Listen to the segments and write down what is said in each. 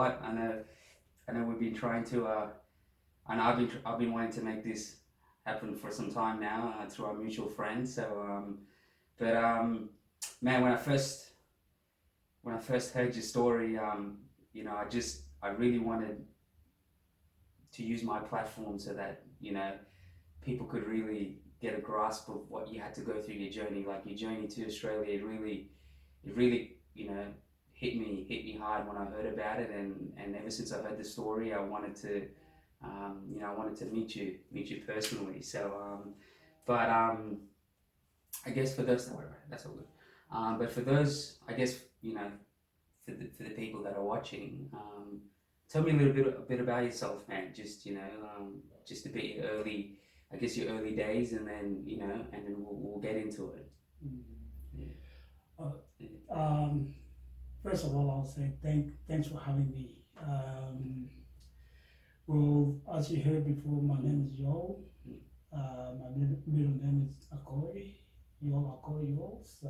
lot. I know we've been trying to. And I've been wanting to make this happen for some time now through our mutual friends. So, but man, when I first heard your story, you know, I really wanted to use my platform so that people could really get a grasp of what you had to go through your journey. Like your journey to Australia, it really hit me hard when I heard about it, and ever since I heard the story, I wanted to I wanted to meet you personally. So, but I guess for those, don't worry about it, that's all good. But for those, I guess for the people that are watching, tell me a little bit about yourself, man. Just just a bit your early, I guess your early days, and then we'll get into it. Yeah. Um, First of all, I'll say thanks for having me. Well, as you heard before, my name is Yuol. My middle name is Akoi. Yuol Akoi Yuol. So,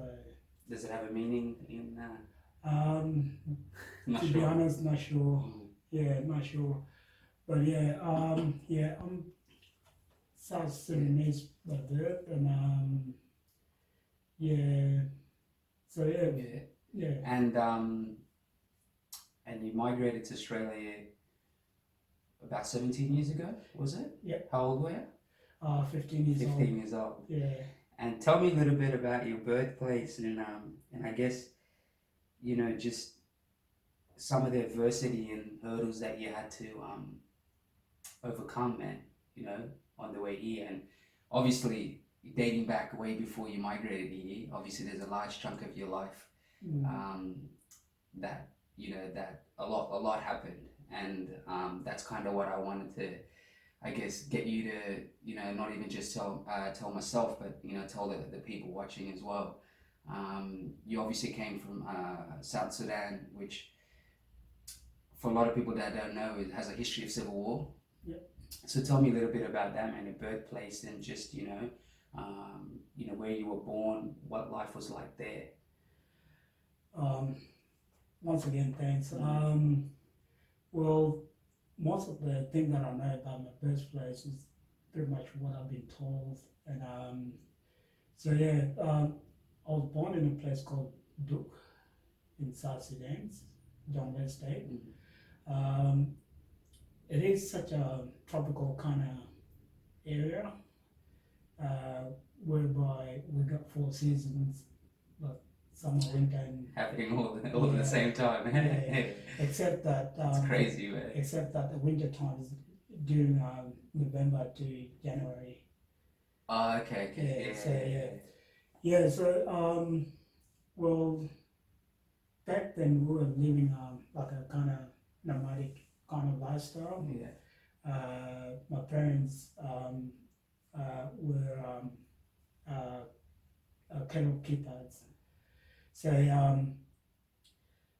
Does it have a meaning in? um, Not to be sure. honest, not sure. Mm. Yeah, not sure. But yeah, yeah, I'm South Sudanese by birth, and yeah. So yeah, Yeah. yeah. And you migrated to Australia about 17 years ago, was it? Yeah. How old were you? 15 years 15 old. years old. Yeah. And tell me a little bit about your birthplace and I guess just some of the adversity and hurdles that you had to overcome, man. You know, on the way here, and obviously dating back way before you migrated here. Obviously, there's a large chunk of your life um, that that a lot happened, and that's kind of what I wanted to, I guess, get you to not even just tell myself, but tell the people watching as well. You obviously came from South Sudan, which for a lot of people that don't know, it has a history of civil war. Yeah. So tell me a little bit about that, man, your birthplace, and just where you were born, what life was like there. Um, Once again, thanks. Well, most of the thing that I know about my birthplace is pretty much what I've been told, and so yeah, I was born in a place called Duke in South Sudan, Jonglei State. Um, it is such a tropical kind of area, uh, whereby we got 4 seasons, but summer, winter, and Happening all at the same time. yeah, except that It's crazy, man. except that the winter time is during November to January. Oh, okay, Yeah, yeah, so yeah, so well, back then we were living like a kind of nomadic kind of lifestyle. yeah. My parents were cattle keepers. So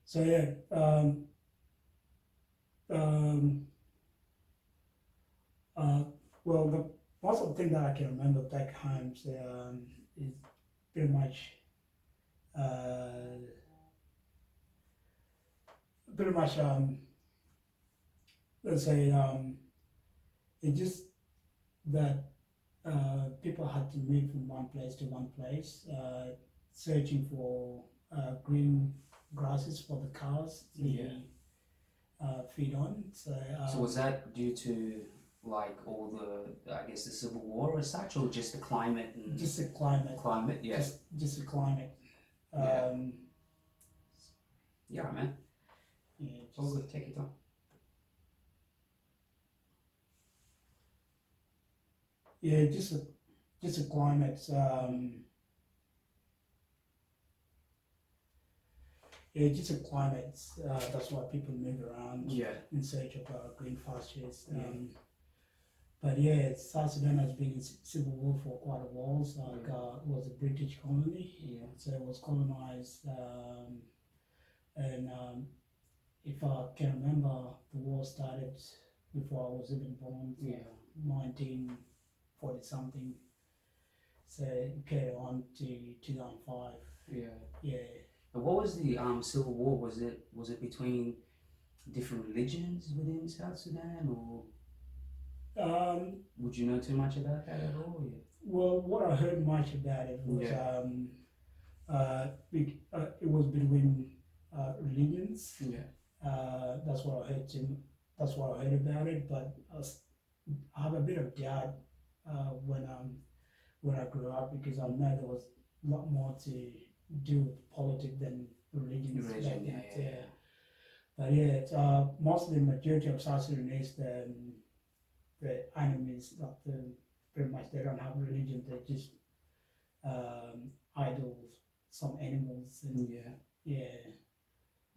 so yeah, um, well, the most of the thing that I can remember back home is pretty much uh, pretty much let's say it's just that people had to move from one place to one place, searching for green grasses for the cows to feed on. So was that due to like all I guess the civil war as such, or just the climate and just the climate, climate? Yeah. just the climate. Yeah. Yeah, man. Yeah, All just, good. Take your time. yeah, just the climate. Yeah, just the climate. That's why people move around Yeah. in search of green pastures. Yeah. But yeah, South Sudan has been in civil war for quite a while. So like, it was a British colony. Yeah. So it was colonized, and if I can remember, the war started before I was even born. Yeah. 1940 something. So it carried on to 2005. Yeah. Yeah. And what was the Civil War? Was it between different religions within South Sudan, or Um, would you know too much about that at all? Yeah. well, what I heard much about it was Yeah. it was between religions. Yeah. That's what I heard. That's what I heard about it. But I have a bit of doubt when I grew up because I know there was a lot more to do with politics than religions back Religion. then. Yeah. Yeah. But yeah, it's, mostly the majority of South Sudanese, the enemies, like pretty much they don't have religion. They just idol some animals and Yeah. yeah.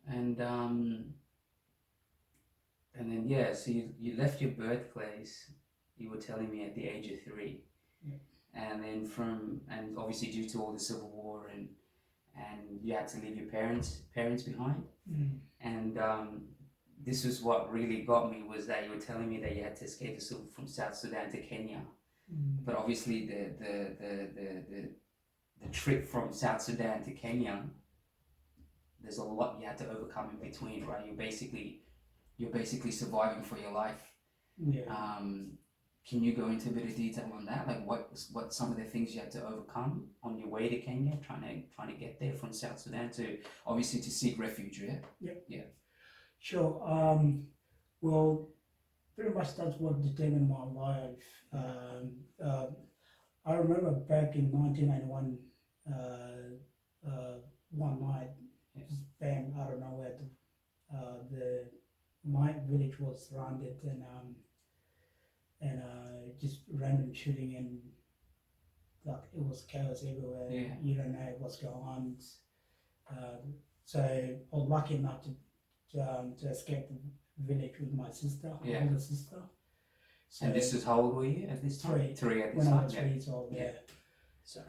And then yeah, so you left your birthplace. You were telling me at the age of 3, Yeah. and then and obviously due to all the civil war and you had to leave your parents behind. Mm. And this was what really got me, was that you were telling me that you had to escape from South Sudan to Kenya. Mm. But obviously the trip from South Sudan to Kenya, there's a lot you had to overcome in between, right? You're basically surviving for your life. Yeah. Can you go into a bit of detail on that? Like what some of the things you had to overcome on your way to Kenya, trying to get there from South Sudan to obviously to seek refuge, yeah? Yep. Yeah. Sure. Well, pretty much that's what determined my life. I remember back in 1991, one night, just bang out of nowhere, my village was surrounded and just random shooting and like it was chaos everywhere. Yeah. You don't know what's going on. So I was lucky enough to escape the village with my sister, Yeah. older sister. So And this is how old were you at this time? 3. 3 at this When I time. was 3 years old, yeah. So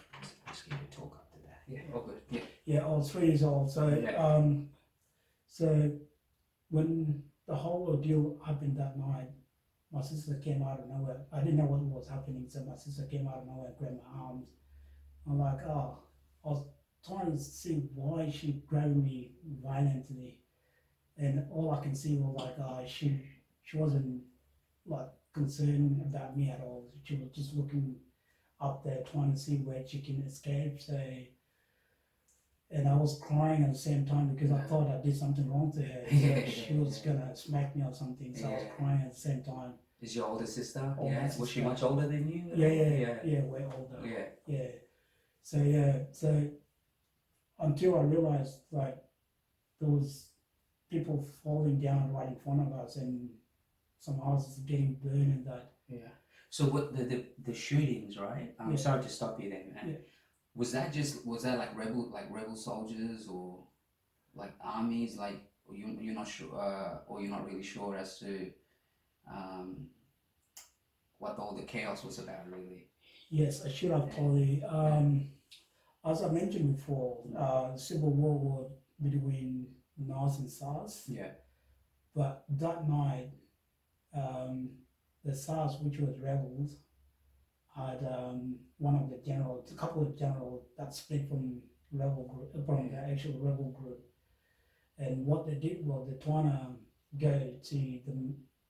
let's give you a talk up to that. Yeah. Oh, good. Yeah. Yeah, I was 3 years old. So Yeah. so when the whole ordeal happened that night, my sister came out of nowhere. I didn't know what was happening, so my sister came out of nowhere and grabbed my arms. I'm like, oh, I was trying to see why she grabbed me violently, and all I can see was like, she wasn't like concerned about me at all. She was just looking up there trying to see where she can escape. So, and I was crying at the same time because I thought I did something wrong to her. So she was gonna smack me or something. So I was crying at the same time. Is your older sister? Older Yeah. sister. Was she much older than you? Yeah, way older. Yeah. So until I realized like there was people falling down right in front of us and some houses getting burned and that. Yeah. So what the shootings, right? I'm sorry to stop you there, man. Yeah. Was that like rebel soldiers or like armies? Like you're not sure, or you're not really sure as to what all the chaos was about, really. Yes, I should have told you. As I mentioned before, civil war was between North and South. Yeah. But that night, the South, which was rebels, had one of the generals, a couple of generals that split from from the actual rebel group. And what they did was they trying to go to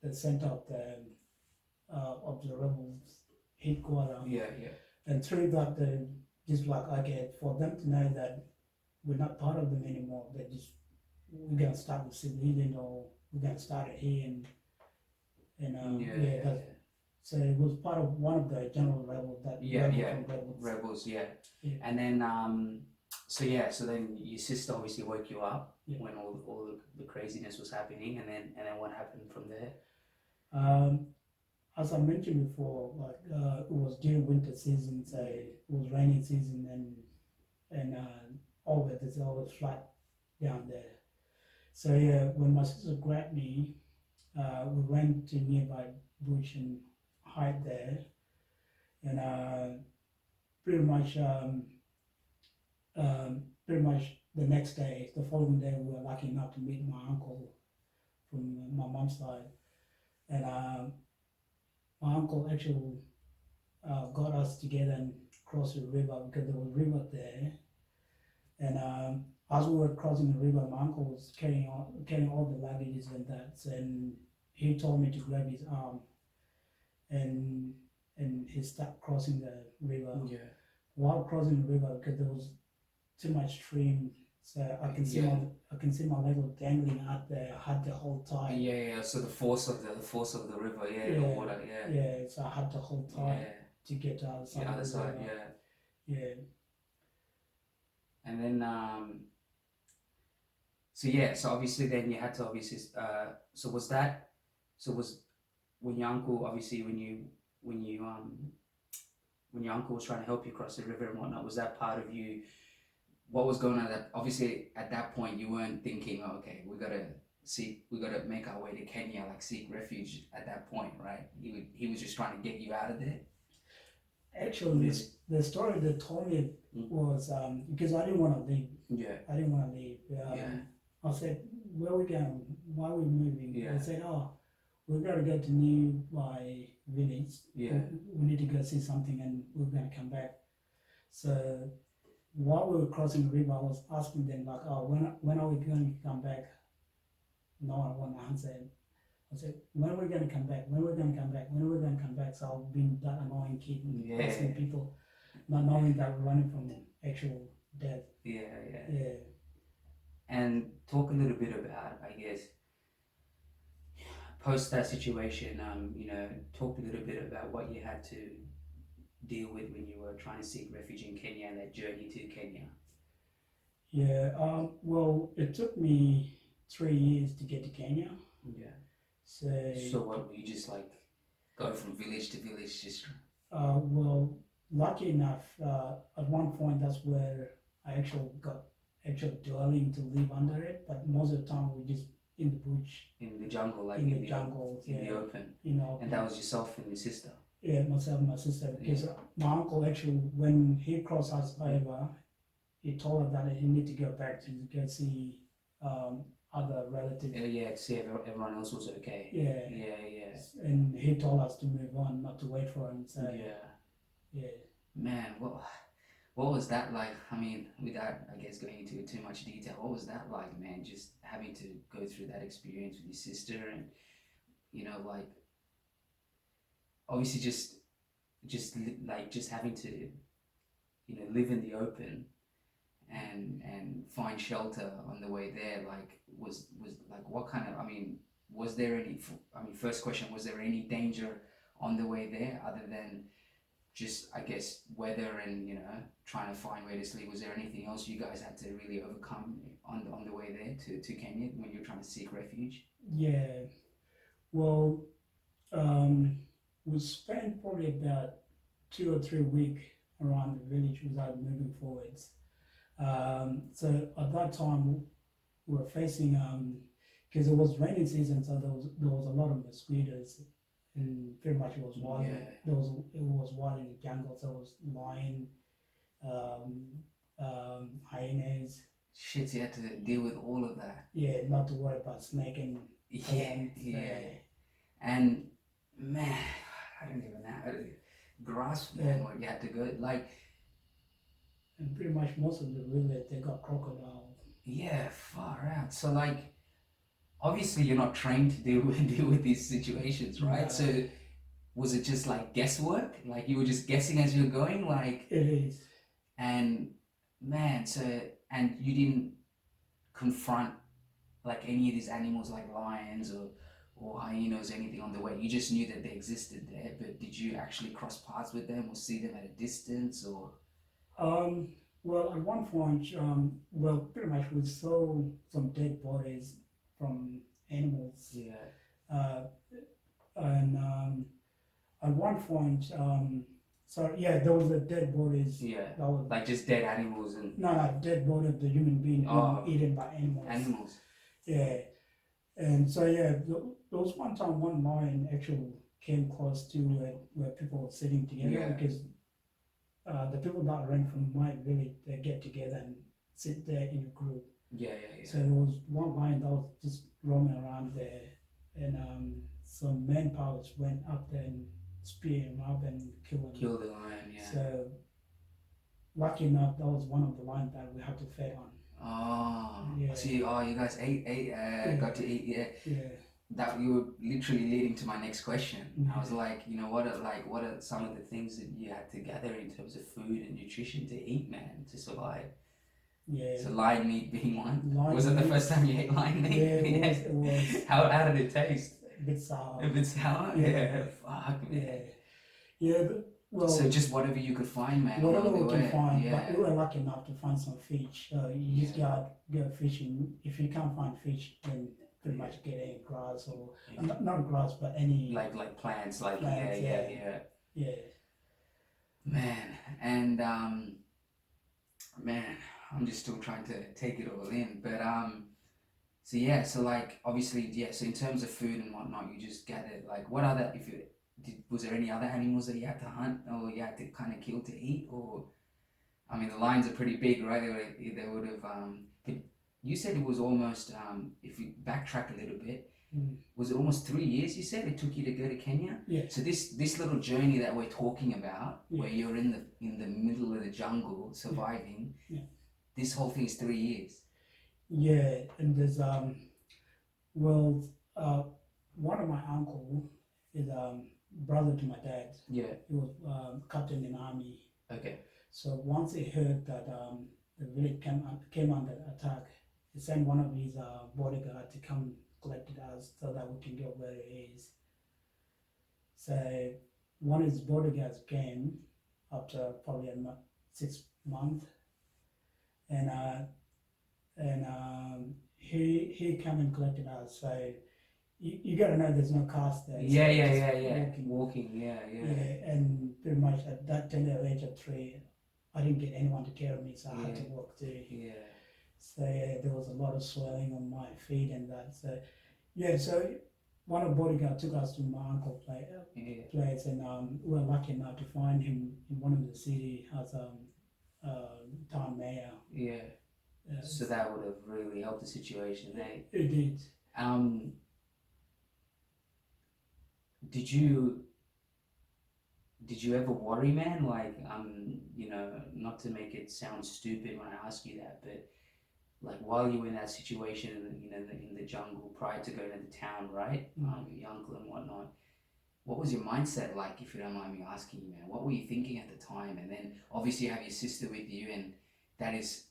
the center of the rebels headquarters. Yeah. And through that, they just like, okay, for them to know that we're not part of them anymore, we're gonna start with civilian, or we're gonna start it here and so it was part of one of the general rebels that rebels. Yeah. Yeah. And then so then your sister obviously woke you up when all the craziness was happening, and then what happened from there? As I mentioned before, like it was during winter season, so it was rainy season, and all of it is always flat down there. So yeah, when my sister grabbed me, we went to nearby bush and hide there, and pretty much the next day, the following day, we were lucky enough to meet my uncle from my mom's side, and my uncle actually got us together and crossed the river because there was a river there, and as we were crossing the river, my uncle was carrying all the luggages and that, and he told me to grab his arm, and he started crossing the river. Yeah. While crossing the river, because there was too much stream, so I can see my leg was dangling out there. I had to hold tight. Yeah. So the force of the river, the water, Yeah, so I had to hold tight to get to the other side. Yeah. And then so obviously then you had to so was when your uncle obviously when your uncle was trying to help you cross the river and whatnot, was that part of you? What was going on? That obviously at that point you weren't thinking, oh, okay, we gotta make our way to Kenya, like seek refuge at that point, right? He was just trying to get you out of there. Actually, the story they told me was because I didn't want to leave. Yeah. I didn't want to leave. I said, where are we going? Why are we moving? Yeah. They said, oh, we're going to go to nearby village. Yeah. We need to go see something and we're going to come back. So while we were crossing the river, I was asking them like, oh, when are we going to come back? No one answered. I said, when are we going to come back? When are we going to come back? When are we going to come back? So I've been that annoying kid asking people, not knowing that we're running from actual death. Yeah. And talk a little bit about, I guess, post that situation, talk a little bit about what you had to deal with when you were trying to seek refuge in Kenya and that journey to Kenya. Yeah, well, it took me 3 years to get to Kenya. Yeah. So what, were you just like go from village to village just? Well, lucky enough, at one point that's where I actually got dwelling to live under it, but most of the time we just in the bush. In the jungle, like in the jungle, in the open. And that was yourself and your sister? Yeah, myself and my sister, because my uncle actually, when he crossed us over, he told us that he need to go back to go see other relatives. To see if everyone else was okay. Yeah. And he told us to move on, not to wait for him. So yeah. Man, what was that like? I mean, without, I guess, going into too much detail, what was that like, man? Just having to go through that experience with your sister and, like, obviously just having to, live in the open and find shelter on the way there, like, was like, what kind of, was there any, first question, was there any danger on the way there other than just, I guess, weather and, trying to find where to sleep? Was there anything else you guys had to really overcome on the way there to Kenya when you're trying to seek refuge? Yeah, well, we spent probably about 2 or 3 weeks around the village without moving forwards. So at that time we were facing, because it was rainy season, so there was a lot of mosquitoes. And pretty much it was wild. It was wild in the jungle, so it was lion, hyenas. Shit, you had to deal with all of that. Yeah, not to worry about snake and And man, I don't even know how to grasp what you had to go like. And pretty much most of the river they got crocodile. Yeah, far out. So like, obviously you're not trained to deal with these situations, right? No. So was it just like guesswork? Like you were just guessing as you're going, like? It is. And man, and you didn't confront like any of these animals like lions or hyenas or anything on the way. You just knew that they existed there, but did you actually cross paths with them or see them at a distance or? Well, at one point, pretty much we saw some dead bodies from animals. Yeah. And at one point, there was a dead bodies. Yeah. That was, like just dead animals and. No, dead body of the human being eaten by animals. Animals. Yeah. And so there was one time one lion actually came close to where people were sitting together because the people that ran from my village, they get together and sit there in a group. Yeah. So there was one lion that was just roaming around there, and some manpower went up there and speared him up and killed him. Killed the lion, yeah. So lucky enough, that was one of the lions that we had to feed on. Oh, Yeah. so you guys got to eat, yeah. Yeah. That you were literally leading to my next question. I was Yeah. like, what are some of the things that you had to gather in terms of food and nutrition to eat, man, to survive? Yeah. So lion meat being one. Lion Was it the meat. first time you ate lion meat? Yeah, it was. How did it taste? A bit sour. A bit sour? Yeah. Fuck, Yeah. man. Yeah, but, well, So just whatever you could find, man. whatever along the we can way. find, Yeah. but we were lucky enough to find some fish. So you just go fishing. If you can't find fish, then pretty much get any grass or not grass, but any like plants, like plants, yeah. Man, and man, I'm just still trying to take it all in. But so yeah, so like obviously, yeah. So in terms of food and whatnot, you just gathered like what other was there any other animals that you had to hunt or you had to kind of kill to eat? Or I mean, the lions are pretty big, right? They would have. But you said it was almost if you backtrack a little bit. Was it almost 3 years? You said it took you to go to Kenya. Yeah. So this little journey that we're talking about, where you're in the middle of the jungle surviving, this whole thing is 3 years. Yeah, and there's one of my uncle is brother to my dad. Yeah. He was captain in the army. Okay. So once he heard that the village came under attack, he sent one of his bodyguard to come collect us so that we can get where he is. So one of his bodyguards came after probably 6 months, and he came and collected us. So you gotta know there's no cars there. Yeah. Walking, yeah. Yeah, and pretty much at that tender age of 3, I didn't get anyone to carry me, so I had to walk too. Yeah. So there was a lot of swelling on my feet and that. So so one of the bodyguards took us to my uncle's place, and we were lucky enough to find him in one of the city as town mayor. Yeah. So that would have really helped the situation, eh? It did. Did you ever worry, man? Like, not to make it sound stupid when I ask you that, but like while you were in that situation, in the jungle prior to going into town, right? Your uncle and whatnot. What was your mindset like, if you don't mind me asking you, man? What were you thinking at the time? And then obviously you have your sister with you, and that is,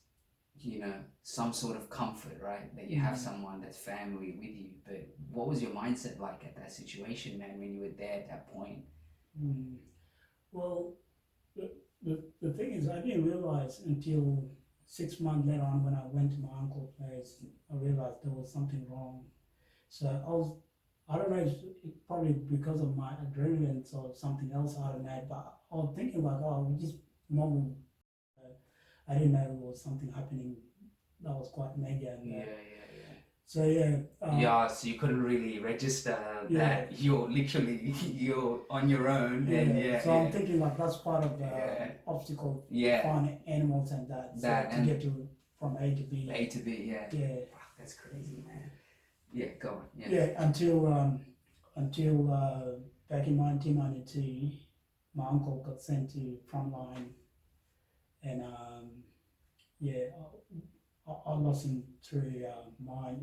some sort of comfort, right? That you have someone that's family with you. But what was your mindset like at that situation, man, when you were there at that point? Well, the thing is, I didn't realize until 6 months later on when I went to my uncle's place, I realized there was something wrong. So I don't know, it's probably because of my adrenaline or something else out of that, but I was thinking like, we just normal. I didn't know there was something happening that was quite major. And, So so you couldn't really register that you're on your own. So I'm thinking like that's part of the obstacle. Find animals and that to get to from A to B. A to B, yeah. Wow, that's crazy, man. Yeah, go on. Until back in 1992, my uncle got sent to frontline, and I lost him through mine.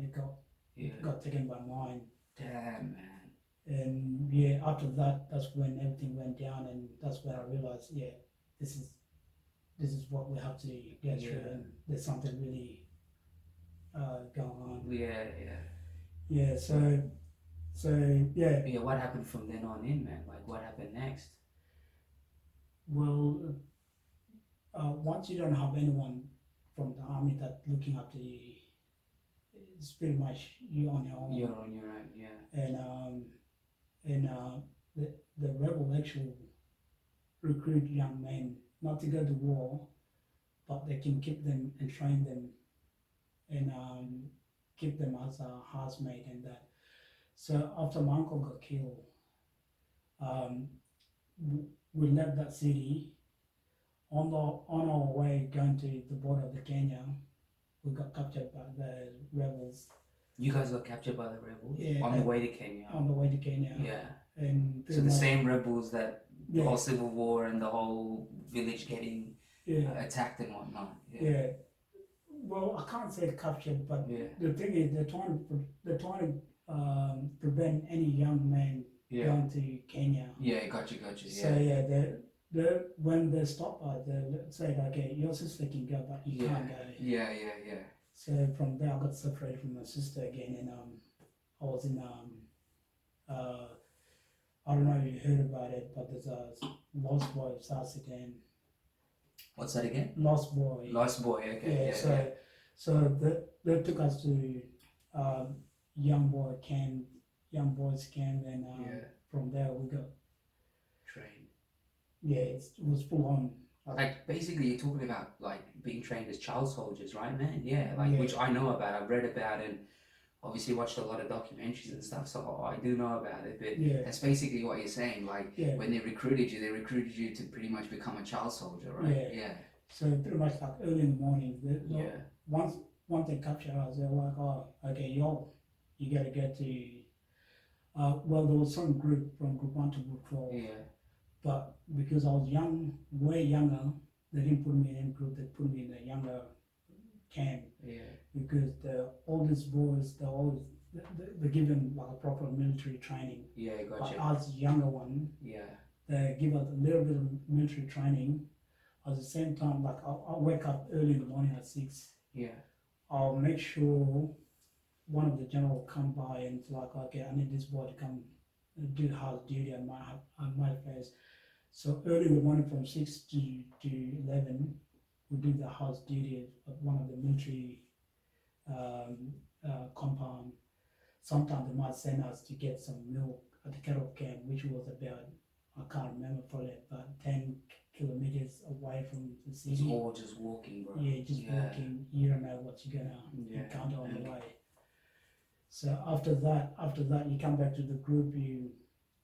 It got taken by mine. Damn, man. And after that, that's when everything went down, and that's when I realized, this is what we have to get through, and there's something really going on. What happened from then on in, man? Like, what happened next? Well, once you don't have anyone from the army that looking after you, it's pretty much you on your own. You're on your own, yeah. And the rebel actually recruit young men not to go to war, but they can keep them and train them, and keep them as a housemate and that. So after my uncle got killed, we left that city. On our way going to the border of the Kenya, we got captured by the rebels. You guys got captured by the rebels? Yeah. On the way to Kenya? On the way to Kenya. Yeah. And so the same rebels that the whole civil war and the whole village getting attacked and whatnot. well, I can't say captured, but Yeah. the thing is, they're trying to prevent any young man Yeah. going to Kenya. Yeah. Gotcha. So Yeah. yeah, they when they stop her, they say like, okay, your sister can go, but you Yeah. can't go. Yeah. So from there, I got separated from my sister again, and I was in I don't know if you heard about it, but there's a lost boy of South Sudan. What's that again? Lost boy. Lost boy. Okay. Yeah. So they took us to young boys camp, and from there we got Trained. yeah, it was full on. Like basically, you're talking about like being trained as child soldiers, right, man? Yeah, like Yeah. which I know about. I've read about and obviously watched a lot of documentaries and stuff, so I do know about it. But Yeah. that's basically what you're saying. Like Yeah. when they recruited you to pretty much become a child soldier, right? Yeah. So pretty much like early in the morning, Yeah. once they capture us, they're like, oh, okay, Yuol, you gotta get to. Well, there was some group from group 1 to group 12, Yeah. but because I was young, way younger, they didn't put me in any group. They put me in a younger camp Yeah. because the oldest boys, they're given like a proper military training. Yeah. But Gotcha. us younger one, Yeah. they give us a little bit of military training. At the same time, like I'll wake up early in the morning at 6. Yeah. I'll make sure one of the general will come by and it's like, okay, I need this boy to come do house duty at my place. So early in the morning from 6 to 11, we do the house duty at one of the military compound. Sometimes they might send us to get some milk at the cattle camp, which was about, I can't remember, probably about 10 kilometers away from the It's city. all just walking, bro. Yeah, just walking. You don't know what you're gonna encounter on the way. So after that, you come back to the group. You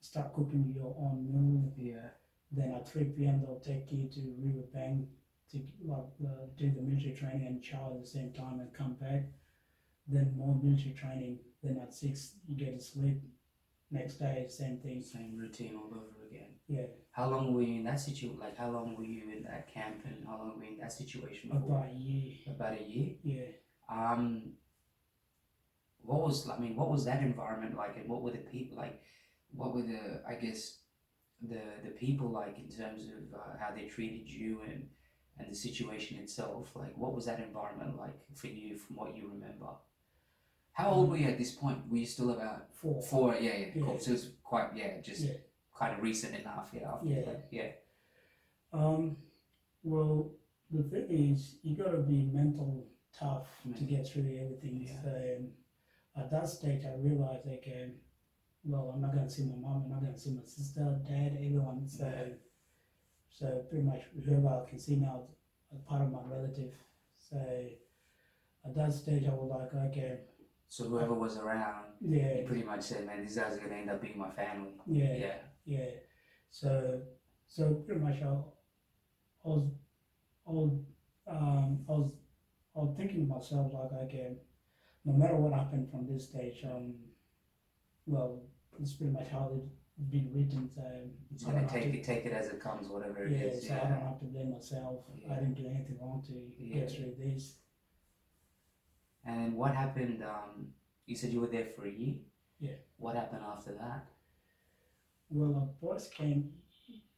start cooking your own meal. Yeah. Then at 3 p.m. they'll take you to Riverbank to do the military training and shower at the same time and come back. Then more military training. Then at 6 you get to sleep. Next day, same thing. Same routine all over again. Yeah. How long were you in that situation? Like, how long were you in that camp, and how long were you in that situation for? About a year. About a year. Yeah. What was that environment like, and what were the people like? What were I guess, the people like in terms of how they treated you and the situation itself? Like, what was that environment like for you, from what you remember? How old were you at this point? Were you still about 4? 4? Yeah. Cool. So it was quite, Yeah. kind of recent enough. Yeah. After that. Yeah. Well, the thing is, you gotta be mental tough to get through everything. Yeah. So at that stage, I realized, okay, well, I'm not gonna see my mom, I'm not gonna see my sister, dad, everyone. So pretty much whoever I can see now is part of my relative. So at that stage, I was like, okay. So whoever was around, Yeah. you pretty much said, man, these guys are gonna end up being my family. Yeah. So pretty much I was thinking to myself like, okay, no matter what happened from this stage, well, it's pretty much how it's been written. So It's gonna take it as it comes, whatever it is. So I don't have to blame myself. I didn't do anything wrong to get through this. And what happened? You said you were there for a year. Yeah. What happened after that? Well, the boys came.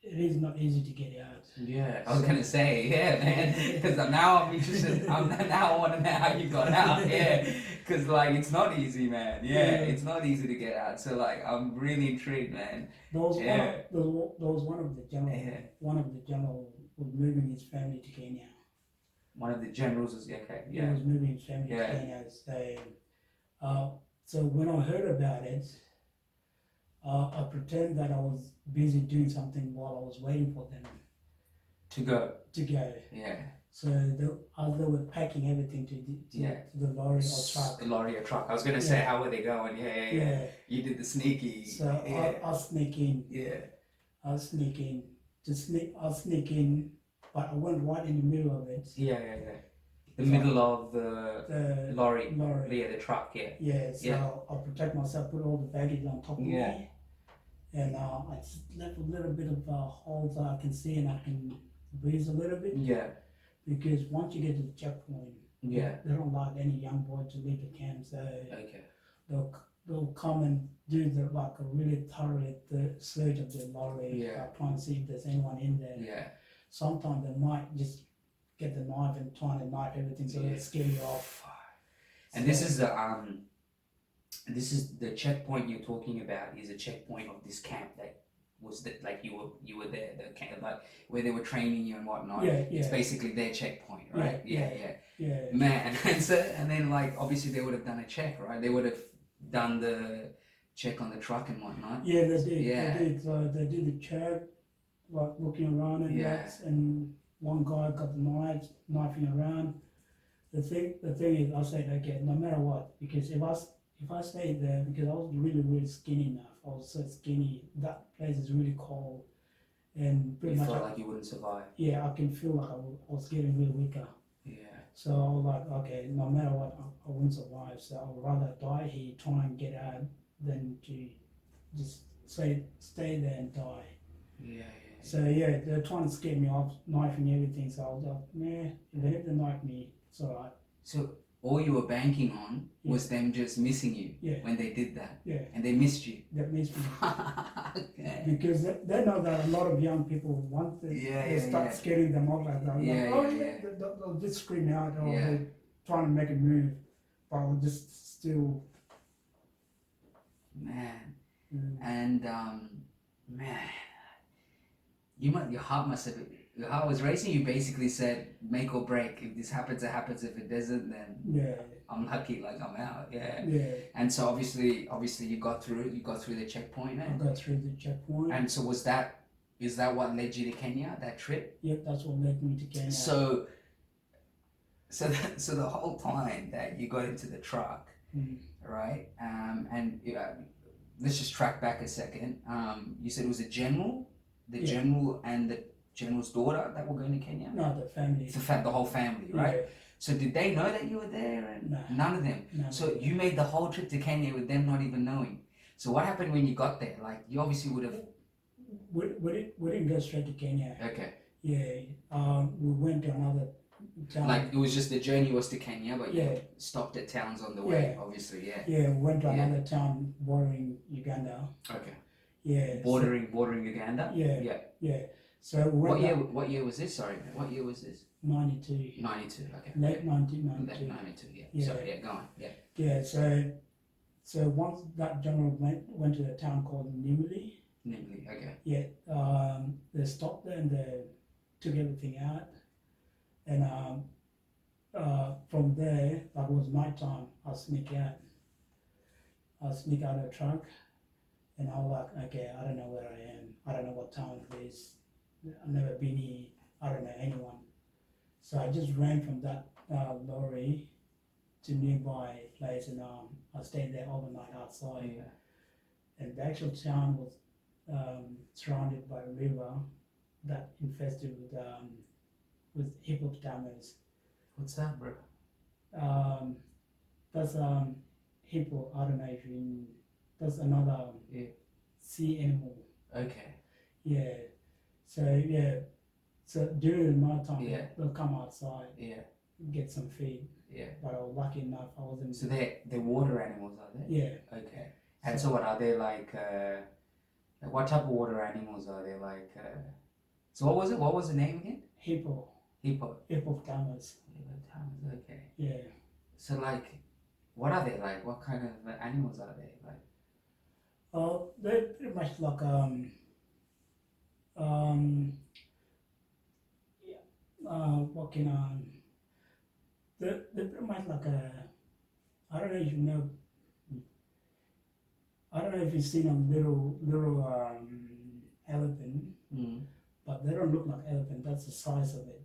It is not easy to get out. Yeah, I was gonna say, yeah, man, because now I'm interested. Now I want to know how you got out. Yeah, because like it's not easy, man. Yeah, it's not easy to get out. So like I'm really intrigued, man. There was one of the general. Yeah. One of the general was moving his family to Kenya. One of the generals was okay. He Yeah. was moving his family to Kenya. So when I heard about it, I pretend that I was busy doing something while I was waiting for them To go. Yeah. So as they were packing everything to the lorry or truck. The lorry or truck. I was gonna say, how were they going? Yeah. You did the sneaky. So I'll sneak in. Yeah. I'll sneak in, but I went right in the middle of it. Yeah. The middle of the lorry. Yeah, the truck. Yeah. Yeah. So I'll protect myself, put all the baggage on top of me, and I just left a little bit of holes that I can see and I can breathe a little bit. Yeah. Because once you get to the checkpoint, Yeah. They don't like any young boy to leave the camp, so Okay. they'll come and do the like a really thorough search of the lorry, Yeah. trying to see if there's anyone in there. Yeah. Sometimes they might just get the knife and trying to knife everything, so they scare you off. And So- this is the checkpoint you're talking about. Is a checkpoint of this camp that was that like you were there, the camp like where they were training you and whatnot. Yeah, It's yeah. basically their checkpoint, right? Yeah, yeah. Man, and then like obviously they would have done a check, right? They would have done the check on the truck and whatnot. Yeah, they did. Yeah. They did. So they did the check, like looking around and Yeah. that, and one guy got the knife, knifing around. The thing is, I said, okay, no matter what, because if I stayed there, because I was really skinny enough, I was so skinny. That place is really cold, and pretty You much, felt like you wouldn't survive. yeah, I can feel like I was getting really weaker. Yeah. So I was like, okay, no matter what, I wouldn't survive. So I would rather die here, try and get out, than to just stay there and die. Yeah. So yeah, they're trying to scare me off, knifing everything. So I was like, nah, even if they knife me, it's alright. So all you were banking on was them just missing you Yeah. when they did that, Yeah, and they missed you. that means Okay. because they know that a lot of young people want to they start scaring them off like that. Yeah, They'll just scream out or Yeah. they're trying to make a move, but I'll just still. Man. Mm. And man, your heart was racing. You basically said make or break. If this happens, it happens. If it doesn't, then Yeah, I'm lucky. Like I'm out. Yeah. yeah. And so obviously you got through the checkpoint. I got through the checkpoint. And so is that what led you to Kenya? That trip? Yep, that's what led me to Kenya. So the whole time that you got into the truck, right? And let's just track back a second. You said it was a general, general and the general's daughter that were going to Kenya. No, the family. The whole family, right? Yeah. So did they know that you were there? And No. none of them. No. So you made the whole trip to Kenya with them not even knowing. So what happened when you got there? Like you obviously would have. We didn't go straight to Kenya. Okay. Yeah, we went to another town. Like it was just the journey was to Kenya, but you Yeah. stopped at towns on the way. Yeah. Obviously, yeah. Yeah, we went to another town bordering Uganda. Okay. Yeah. Bordering Uganda. Yeah. Yeah. So we went What year was this? Sorry, what year was this? 92. 92. Okay. Late 1992. Late 92. Yeah. Yeah. Sorry. Yeah. Go on. Yeah. Yeah. So once that general went to a town called Nimili. Namely. Okay. Yeah. They stopped there and they took everything out, and from there, like it was night time, I'll sneak out of the truck, and I was like, okay, I don't know where I am. I don't know what town it is. I've never been here. I don't know anyone. So I just ran from that lorry to nearby place, and I stayed there overnight outside. Yeah. And the actual town was surrounded by a river that infested with hippopotamus. What's that, bro? That's hippo. I don't know if you. That's another sea animal. Okay. Yeah. So during the night time, Yeah. they'll come outside, Yeah. get some feed. Yeah. But I was lucky enough, I wasn't. So they're water animals, are they? Yeah. Okay. And so what are they like? What type of water animals are they like? So what was it? What was the name again? Hippo. Hippopotamus. Hippopotamus. Okay. Yeah. So like, what are they like? What kind of animals are they like? They're pretty much like what can they're pretty much like I don't know if you know. I don't know if you've seen a little elephant, but they don't look like elephant. That's the size of it.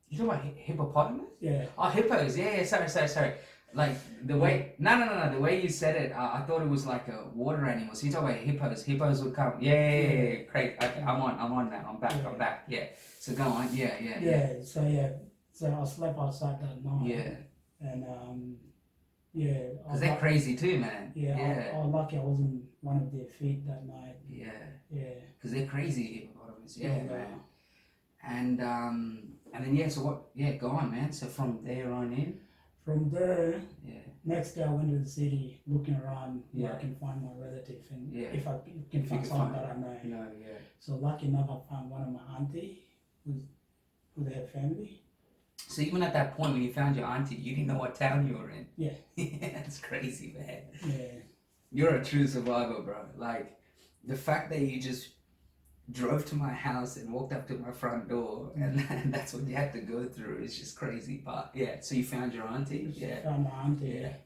You talking about hippopotamus? Yeah. Oh, hippos. Yeah. Sorry. Like the way, no. The way you said it, I thought it was like a water animal. So you talk about hippos. Hippos would come. Yeah. Great. Okay, I'm on now. I'm back. Yeah. So go on. Yeah. So I slept outside that night. Yeah. And Because they're crazy too, man. I was lucky I wasn't one of their feet that night. Yeah. Yeah. Because they're crazy hippopotamus. Yeah, man. And then so what? Yeah, go on, man. So from there on in. From there, Yeah. next day I went to the city looking around where Yeah. I can find my relative and Yeah. if I can If you find could someone find that I know. No, yeah. So lucky enough, I found one of my auntie who they have family. So even at that point when you found your auntie, you didn't know what town you were in. Yeah. Yeah, that's crazy, man. Yeah. You're a true survivor, bro. Like the fact that you just drove to my house and walked up to my front door, and that's what you had to go through. It's just crazy. But yeah, so you found your auntie. Yeah. Found my auntie. Yeah.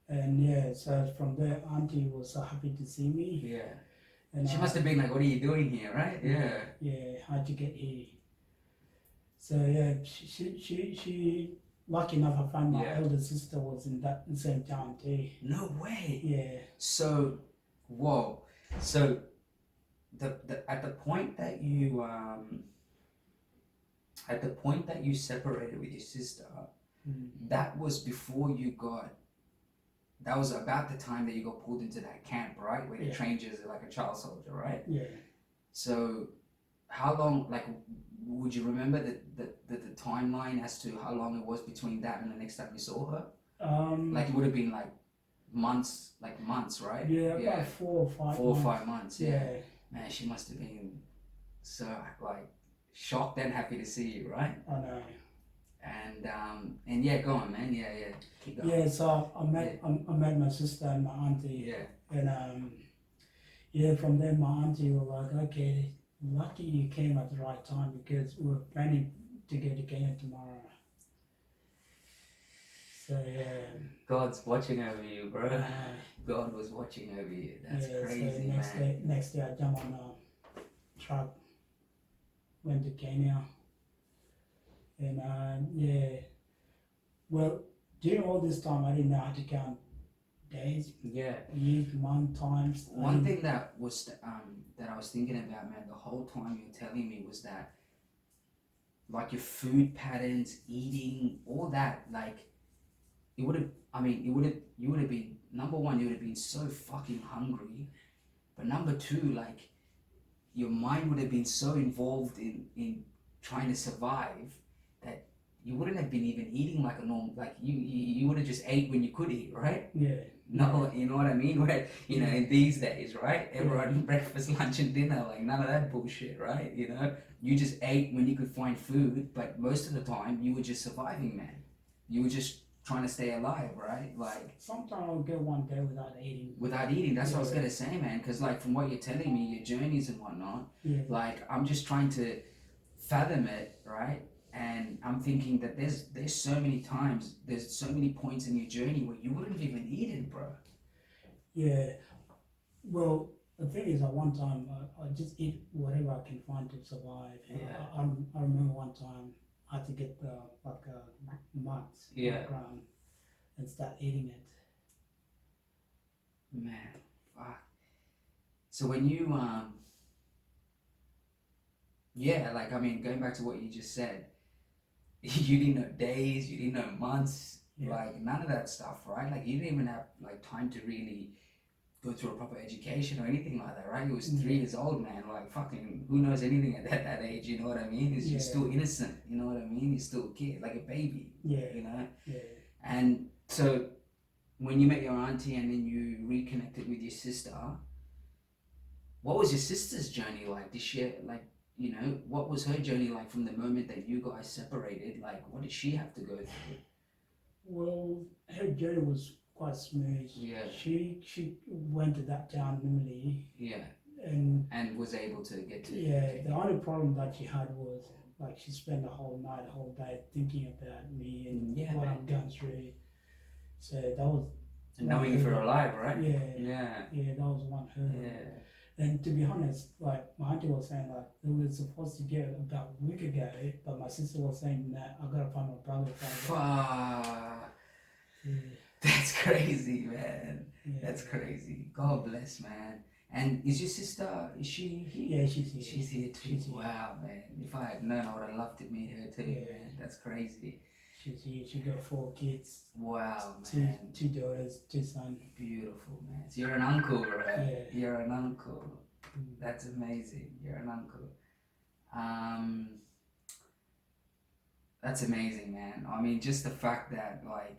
And yeah, so from there, auntie was so happy to see me. Yeah. And She must have been like, "What are you doing here?" Right? Yeah. Yeah, how'd you get here? So yeah, she lucky enough, I found my Yeah. elder sister was in that same town too. No way. Yeah. So, whoa. So, at the point that you separated with your sister, that was before you got. That was about the time that you got pulled into that camp, right? Where they trained you as like a child soldier, right? Yeah. So, how long? Like, would you remember the timeline as to how long it was between that and the next time you saw her? Like it would have been like months, right? Yeah, about 4 or 5 months. 4 or 5 months. Yeah. Yeah. Man, she must have been so like shocked and happy to see you, right? I know. And yeah, go on, man. Yeah, yeah. Keep going. Yeah, so I met my sister and my auntie. Yeah. And yeah, from there my auntie was like, okay, lucky you came at the right time because we were planning to go to Kenya tomorrow. So yeah. God's watching over you, bro. God was watching over you. That's crazy, so next day I jumped on a truck, went to Kenya. And yeah, well, during all this time I didn't know how to count days, years, months, times. One thing that was that I was thinking about, man, the whole time you were telling me was that, like your food patterns, eating, all that, like it would have. I mean, you would have been number one. You would have been so fucking hungry, but number two, like your mind would have been so involved in trying to survive that you wouldn't have been even eating like a normal, like you would have just ate when you could eat, right? Yeah. No, you know what I mean? Where, you know, in these days, right? Everyone breakfast, lunch, and dinner, like none of that bullshit, right? You know, you just ate when you could find food, but most of the time you were just surviving, man. You were just trying to stay alive, right? Like sometimes I'll go one day without eating. Without eating, that's what I was gonna say, man. Because like from what you're telling me, your journeys and whatnot, like I'm just trying to fathom it, right? And I'm thinking that there's so many times, there's so many points in your journey where you wouldn't have even eaten, bro. Yeah. Well, the thing is, at one time, I just eat whatever I can find to survive. Yeah. I remember one time I had to get like mud on the ground and start eating it. Man, fuck. So when you yeah, like I mean, going back to what you just said, you didn't know days, you didn't know months, like none of that stuff, right? Like you didn't even have like time to really go through a proper education or anything like that, right? You was 3 years old, man. Like fucking, who knows anything at that age? You know what I mean? You're still innocent. You know what I mean? You're still a kid, like a baby. Yeah. You know. Yeah. And so, when you met your auntie and then you reconnected with your sister, what was your sister's journey like? Did she like? You know, what was her journey like from the moment that you guys separated? Like, what did she have to go through? Well, her journey was quite smooth. Yeah. She went to that town normally. Yeah. And was able to get to. Yeah. The only problem that she had was like she spent the whole night, the whole day thinking about me and what I'm going through. So that was. And knowing if you're alive, right? Yeah. Yeah. Yeah, that was one hurdle. Yeah. And to be honest, like my auntie was saying, like it was supposed to get about a week ago, but my sister was saying that I gotta find my brother. Fuck. Yeah. That's crazy, man. Yeah. That's crazy. God bless, man. And is your sister? Is she here? Yeah, she's here. She's here too. She's here. Wow, man. If I had known, I would have loved to meet her too, man. That's crazy. She's here. She got 4 kids. Wow, man. Two daughters, 2 sons. Beautiful, man. So you're an uncle, right? Yeah. You're an uncle. That's amazing. You're an uncle. That's amazing, man. I mean, just the fact that like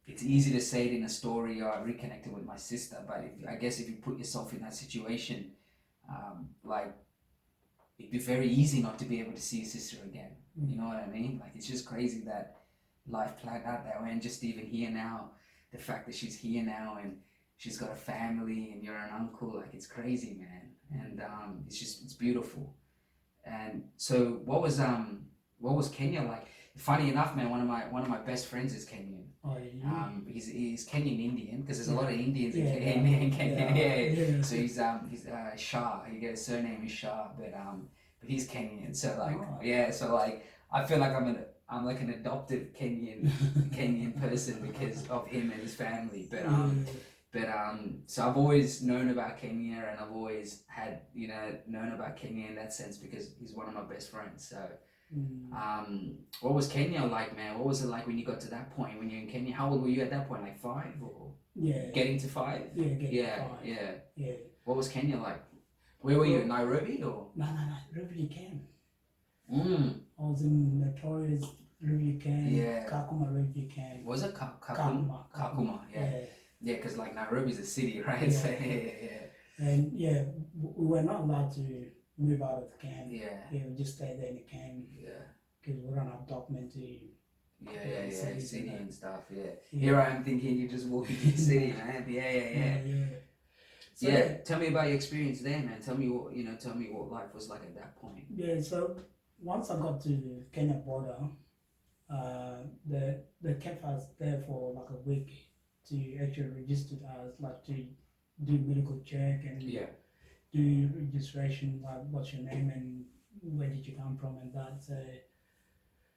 it's easy to say it in a story. I reconnected with my sister, but I guess if you put yourself in that situation, like it'd be very easy not to be able to see your sister again. You know what I mean? Like it's just crazy that life planned out that way, and just even here now, the fact that she's here now and she's got a family and you're an uncle, like it's crazy, man. And it's beautiful. And so what was Kenya like? Funny enough, man, one of my best friends is Kenyan. Oh, yeah. He's Kenyan Indian because there's a Yeah. lot of Indians Yeah, in Kenya. yeah. So he's Shah. He gets his surname is Shah, but he's Kenyan. So like Oh. so like I feel like I'm like an adopted Kenyan person because of him and his family. So I've always known about Kenya, and I've always had known about Kenya in that sense because he's one of my best friends. So what was Kenya like, man? What was it like when you got to that point when you're in Kenya? How old were you at that point? Like 5 or Yeah. getting to 5? Yeah, getting Yeah, to 5. yeah. Yeah. What was Kenya like? Where were you? Nairobi or? No, refugee camp. I was in notorious refugee camp. Yeah. Kakuma refugee camp. Was it Kakuma. Kakuma, yeah. Yeah, because like Nairobi's a city, right? Yeah. So, yeah. And yeah, we were not allowed to move out of the camp. Yeah. Yeah, we just stayed there in the camp. Yeah. Because we don't have document to. City and stuff, yeah. Here I am thinking you're just walking through the city, man. Yeah. Tell me about your experience there, man. Tell me what life was like at that point. Yeah, so once I got to Kenya border, they kept us there for like a week to actually register us, like to do medical check and do registration, like what's your name and where did you come from and that.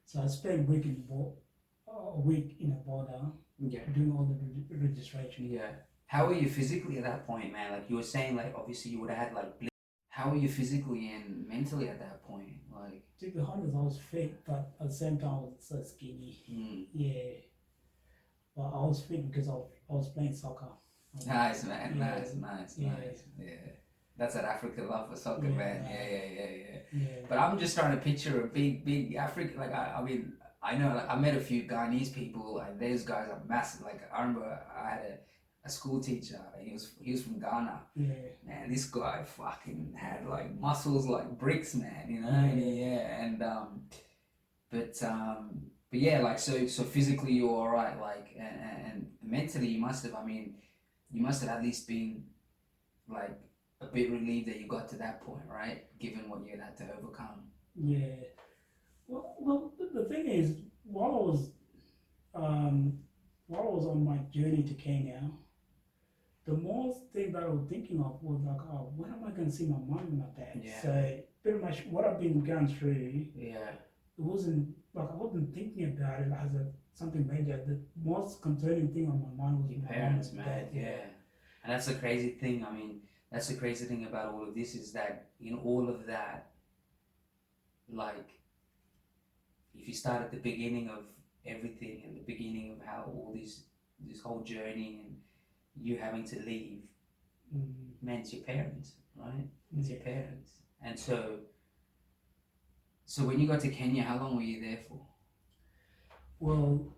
So I spent a week in a border doing all the registration. Yeah. How were you physically at that point, man? Like you were saying, like obviously you would have had like. How were you physically and mentally at that point? Like to be honest, I was fit, but at the same time I was so skinny. Yeah. But I was fit because I was playing soccer. Nice, man. Nice. Yeah. That's that African love for soccer, man. Yeah. But I'm just trying to picture a big African. Like I mean, I know. Like I met a few Ghanese people, and those guys are massive. Like I remember I had a school teacher. He was from Ghana. Yeah. Man, this guy fucking had like muscles like bricks, man. You know. But yeah, like so physically you're all right. Like and mentally you must have. I mean, you must have at least been like a bit relieved that you got to that point, right? Given what you had to overcome. Yeah. Well, the thing is, while I was on my journey to Kenya, the most thing that I was thinking of was like, oh, when am I going to see my mom and my dad? Yeah. So pretty much what I've been going through. Yeah. It wasn't like I wasn't thinking about it as something major. The most concerning thing on my mind was your my parents, mom and man. dad. Yeah. And that's the crazy thing. I mean, that's the crazy thing about all of this is that in all of that, like, if you start at the beginning of everything and the beginning of how all this whole journey and you having to leave, man, it's your parents, right? It's your parents. And so when you got to Kenya, how long were you there for? Well,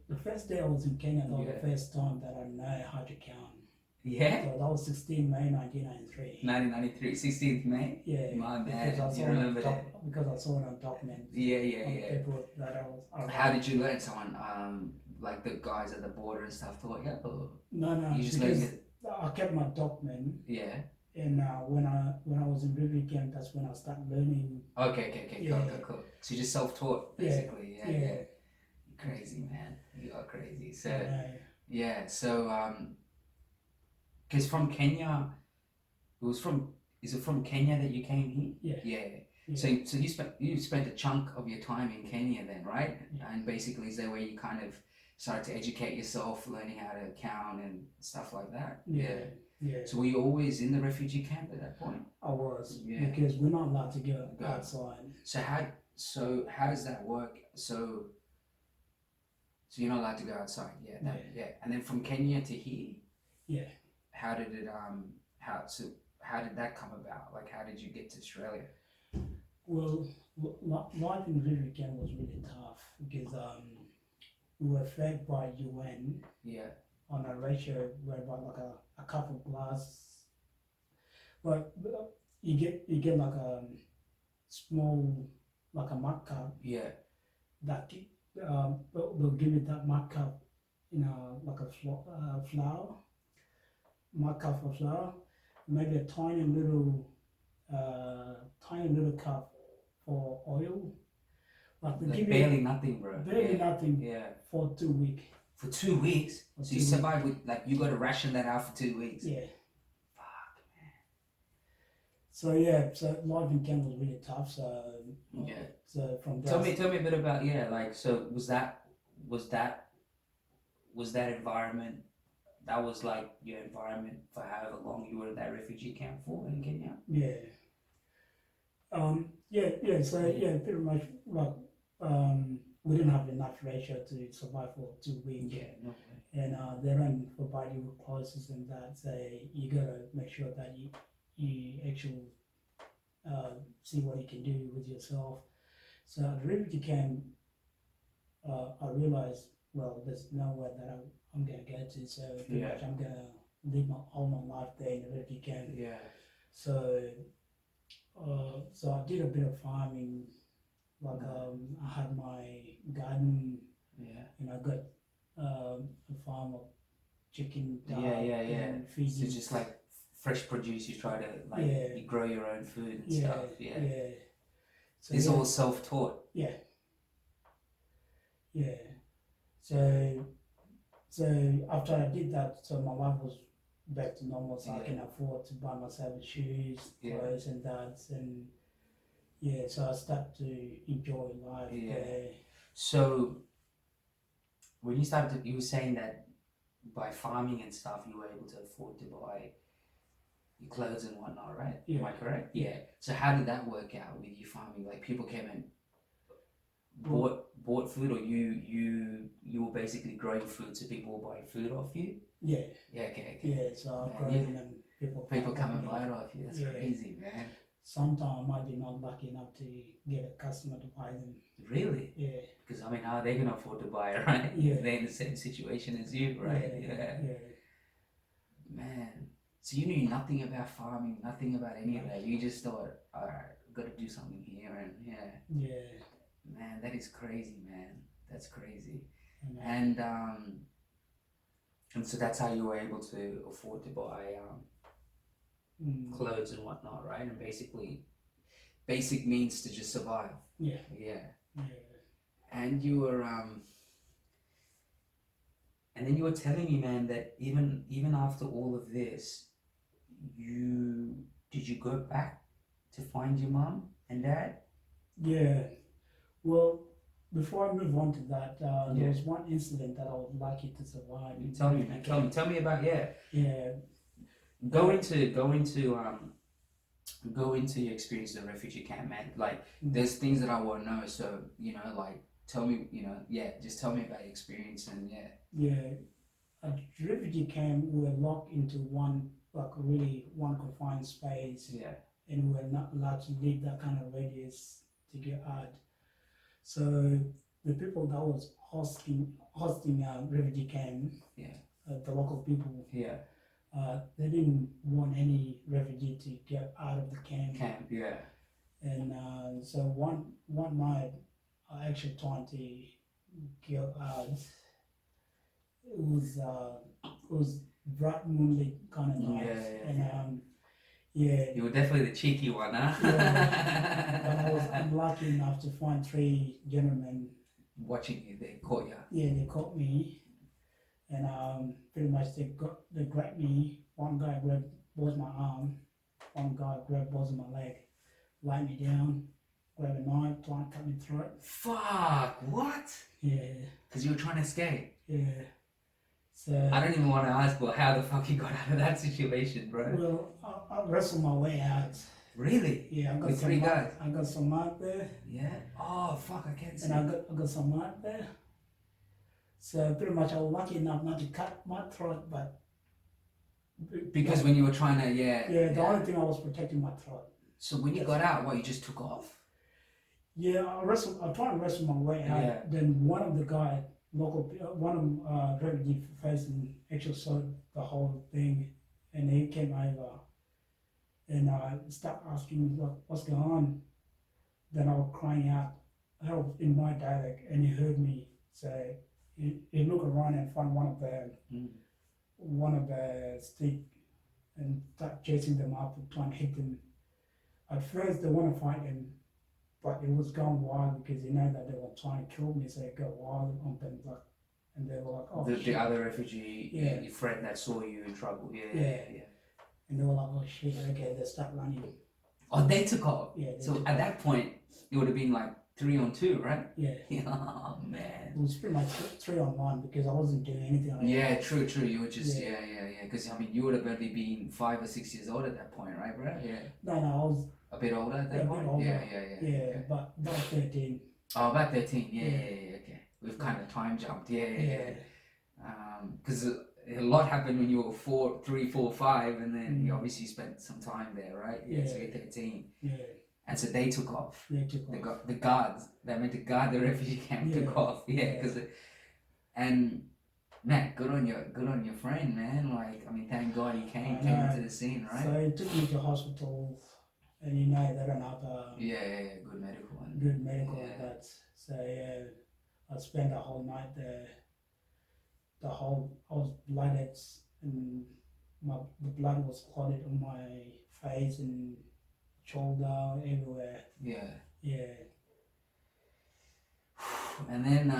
the first day I was in Kenya, that was the first time that I know how to count. Yeah? So that was 16 May 1993. 1993, 16th May? Yeah. My man, you remember that? Because I saw it on documents. Yeah. That I was How did you learn? Someone, like the guys at the border and stuff taught you? Or no, you just because learned it? I kept my document. Yeah. And when I was in refugee camp, that's when I started learning. Okay, cool. So you just self-taught, basically. Yeah. Crazy, man. You are crazy. So, because from Kenya, is it from Kenya that you came here? Yeah. So you spent a chunk of your time in Kenya then, right? Yeah. And basically is that where you kind of started to educate yourself, learning how to count and stuff like that? Yeah. So were you always in the refugee camp at that point? I was, because we're not allowed to go outside. So how does that work? So you're not allowed to go outside, yeah. And then from Kenya to here, how did it how did that come about? Like how did you get to Australia? Well, Life in refugee camp was really tough because we were fed by UN Yeah. on a ratio whereby like a cup of glass, but you get like a small like a mug cup Yeah. that they'll give you that mug cup in a like a flour mug cup of flour, maybe a tiny little cup for oil. Like they Like give barely you nothing, bro. barely Yeah. nothing Yeah. for 2 weeks. For 2 weeks? For So two you weeks. survive with, like, you got to ration that out for 2 weeks? Yeah. Fuck, So yeah, so life in camp was really tough. So Yeah. So from Tell there, me a bit about, yeah, like, so was that environment, that was like your environment for however long you were in that refugee camp for in Kenya? yeah, yeah. So yeah, pretty much like we didn't have enough ratio to survive for 2 weeks. Yeah, no way. And they don't provide you with clothes and that. So you gotta make sure that you actually see what you can do with yourself. So at the refugee camp, I realized, well, there's nowhere that I'm gonna go to. So pretty Yeah. much I'm gonna live all my life there in the refugee camp. Yeah. So so I did a bit of farming. Like I had my garden, Yeah. and I got a farm of chicken, duck, Yeah. and So feeding. just like fresh produce, you try to, like, Yeah. you grow your own food and Yeah, stuff. Yeah. yeah. So It's yeah, all self-taught. yeah, yeah. So after I did that, so my life was back to normal. So I Yeah. can afford to buy myself shoes, Yeah. clothes, and that. And yeah, so I start to enjoy life Yeah. there. So when you started to, you were saying that by farming and stuff, you were able to afford to buy your clothes and whatnot, right? Yeah. Am I correct? Yeah. So how did that work out with you farming? Like, people came and bought food, or you were basically growing food, so people were buying food off you? Yeah, Yeah, okay. yeah. So I'm Man, growing and people come and me. buy it off you. That's Yeah. crazy, man. Sometimes I might be not lucky enough to get a customer to buy them. Really? Yeah. Because I mean, how are they gonna afford to buy it, right? Yeah. They're in the same situation as you, right? Yeah. Man, so you knew nothing about farming, nothing about any of that. You just thought, all right, got to do something here, and yeah. Yeah. Man, that is crazy, man. That's crazy. And, And so that's how you were able to afford to buy clothes and whatnot, right? And basically, basic means to just survive. Yeah. Yeah. Yeah. And you were and then you were telling me, man, that even after all of this, did you go back to find your mom and dad? Yeah. Well, before I move on to that, there was one incident that I was lucky to survive. Tell me, man. Tell me about Yeah. Go into your experience in the refugee camp, man. Like, there's things that I want to know. So, like, tell me, just tell me about your experience and yeah. Yeah. At the refugee camp, we were locked into one confined space. Yeah. And we were not allowed to leave that kind of radius to get out. So the people that was hosting refugee camp, the local people, they didn't want any refugee to get out of the camp. And so one night, I actually tried to get out. It was bright moonlit kind of night, You were definitely the cheeky one, huh? But I was unlucky enough to find 3 gentlemen watching you. They caught you. Yeah, they caught me, and pretty much they grabbed me. One guy grabbed both my arm, one guy grabbed both of my leg, laid me down, grabbed a knife, trying to cut me throat. Fuck! What? Yeah. Because you were trying to escape. Yeah. So I don't even want to ask, well, how the fuck you got out of that situation, bro? Well, I wrestled my way out. Really? Yeah, I got with some 3 mud. guys. I got some mud there. Yeah. Oh fuck! I can't see. And I got some mud there. So pretty much I was lucky enough not to cut my throat, but because when you were trying to, the only thing I was protecting my throat. So when you got out, what, you just took off? Yeah, I tried to wrestle my way out. Yeah. Then one of the guy, one of refugee facing actually saw the whole thing, and he came over and started asking me what's going on. Then I was crying out help in my dialect, and he heard me say. He looked around and found one of the stick and start chasing them up and trying to hit them. At first they want to fight him, but it was going wild because he know that they were trying to kill me, so it got wild on them, like, and they were like, oh The shit. other refugee, Yeah. your friend that saw you in trouble. Yeah. And they were like, oh shit, okay, they start running. Oh, they took off. Yeah. So at that point, it would have been like 3-on-2, right? Yeah. Oh man. It was pretty much 3-on-1 because I wasn't doing anything like Yeah, that. true. You were just yeah. Because I mean, you would have only been 5 or 6 years old at that point, right, bro? Yeah. No, I was a bit older at that a point. bit older. Yeah. Yeah, but about 13. Oh, about 13. Yeah. Yeah. Okay. We've kind of time jumped. Yeah. Because a lot happened when you were 4, 3, 4, 5, and then you obviously spent some time there, right? Yeah. So you're 13. Yeah. And so they took off. They took off. The guards that meant to guard the refugee camp took off. Yeah, because and man, good on your friend, man. Like, I mean, thank God he came into the scene, right? So he took me to hospital, and you know they don't have good medical one. Good medical like that. So I spent the whole night there. I was blooded, and the blood was clotted on my face and shoulder, everywhere. Yeah. And then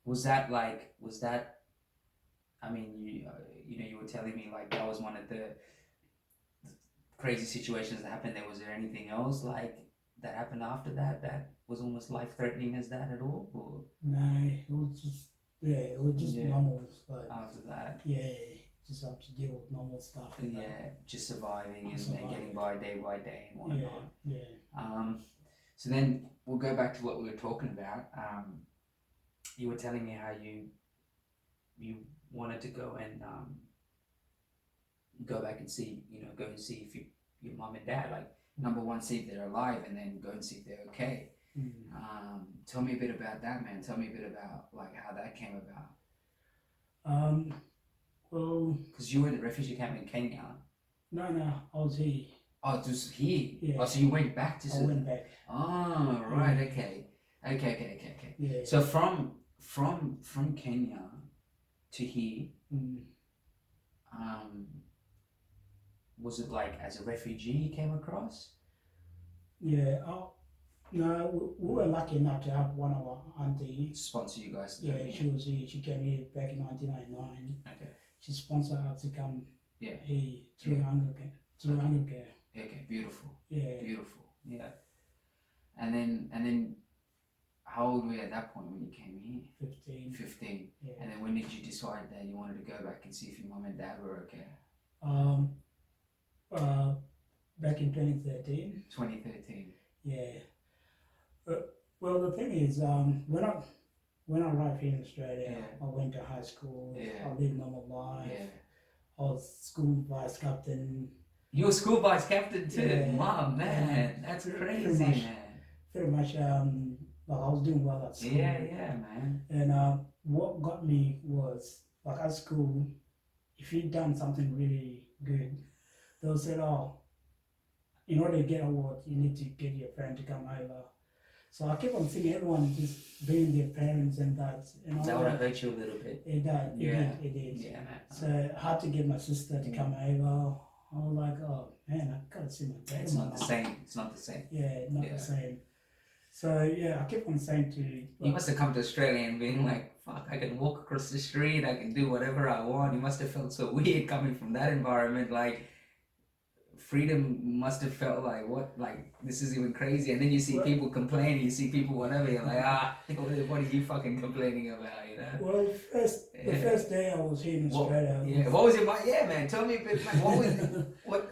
was that I mean, you were telling me like that was one of the crazy situations that happened there. Was there anything else like that happened after that was almost life-threatening as that at all? Or? No, it was just normal. Like, after that? Yeah, just have to deal with normal stuff. Just surviving and getting by day and whatnot. Yeah. So then we'll go back to what we were talking about. You were telling me how you wanted to go and go back and see, go and see if your mom and dad, like, number one, see if they're alive, and then go and see if they're okay. Tell me a bit about that, man. Tell me a bit about like how that came about. Well, because you were in the refugee camp in Kenya. No, I was here. Oh, just here. Yeah. Oh, so you went back to? I went back. Oh, right. Okay. Yeah. So from Kenya to here, was it like as a refugee you came across? Yeah. No, we were lucky enough to have one of our aunties sponsor you guys. Yeah, she was here. She came here back in 1999. Okay. She sponsored us to come here through Anglicare. Okay, beautiful. Yeah. Beautiful. Yeah. And then how old were you at that point when you came here? 15. Yeah. And then when did you decide that you wanted to go back and see if your mom and dad were okay? Back in 2013. 2013. Yeah. Well, the thing is, when I arrived here in Australia, I went to high school. I lived normal life. I was school vice captain. You were school vice captain too? Yeah. Wow, man, that's crazy, man. Pretty much, I was doing well at school. Yeah, man. And what got me was, like at school, if you'd done something really good, they'll say, oh, in order to get an award, you need to get your friend to come over. So I kept on seeing everyone just being their parents and that. That would have hurt you a little bit. It did. It did. Yeah, man. So I had to get my sister to come over. I was like, oh man, I gotta see my dad. It's not the same. It's not the same. Yeah, not the same. So yeah, I kept on saying to you must have come to Australia and been like, fuck, I can walk across the street, I can do whatever I want. You must have felt so weird coming from that environment. Like, freedom must have felt like, what, like, this is even crazy. And then you see people complaining, you see people whatever, you're like, what are you fucking complaining about, you know? Well, the first day I was here in Australia. What was your mind? Yeah, man, tell me a bit, like,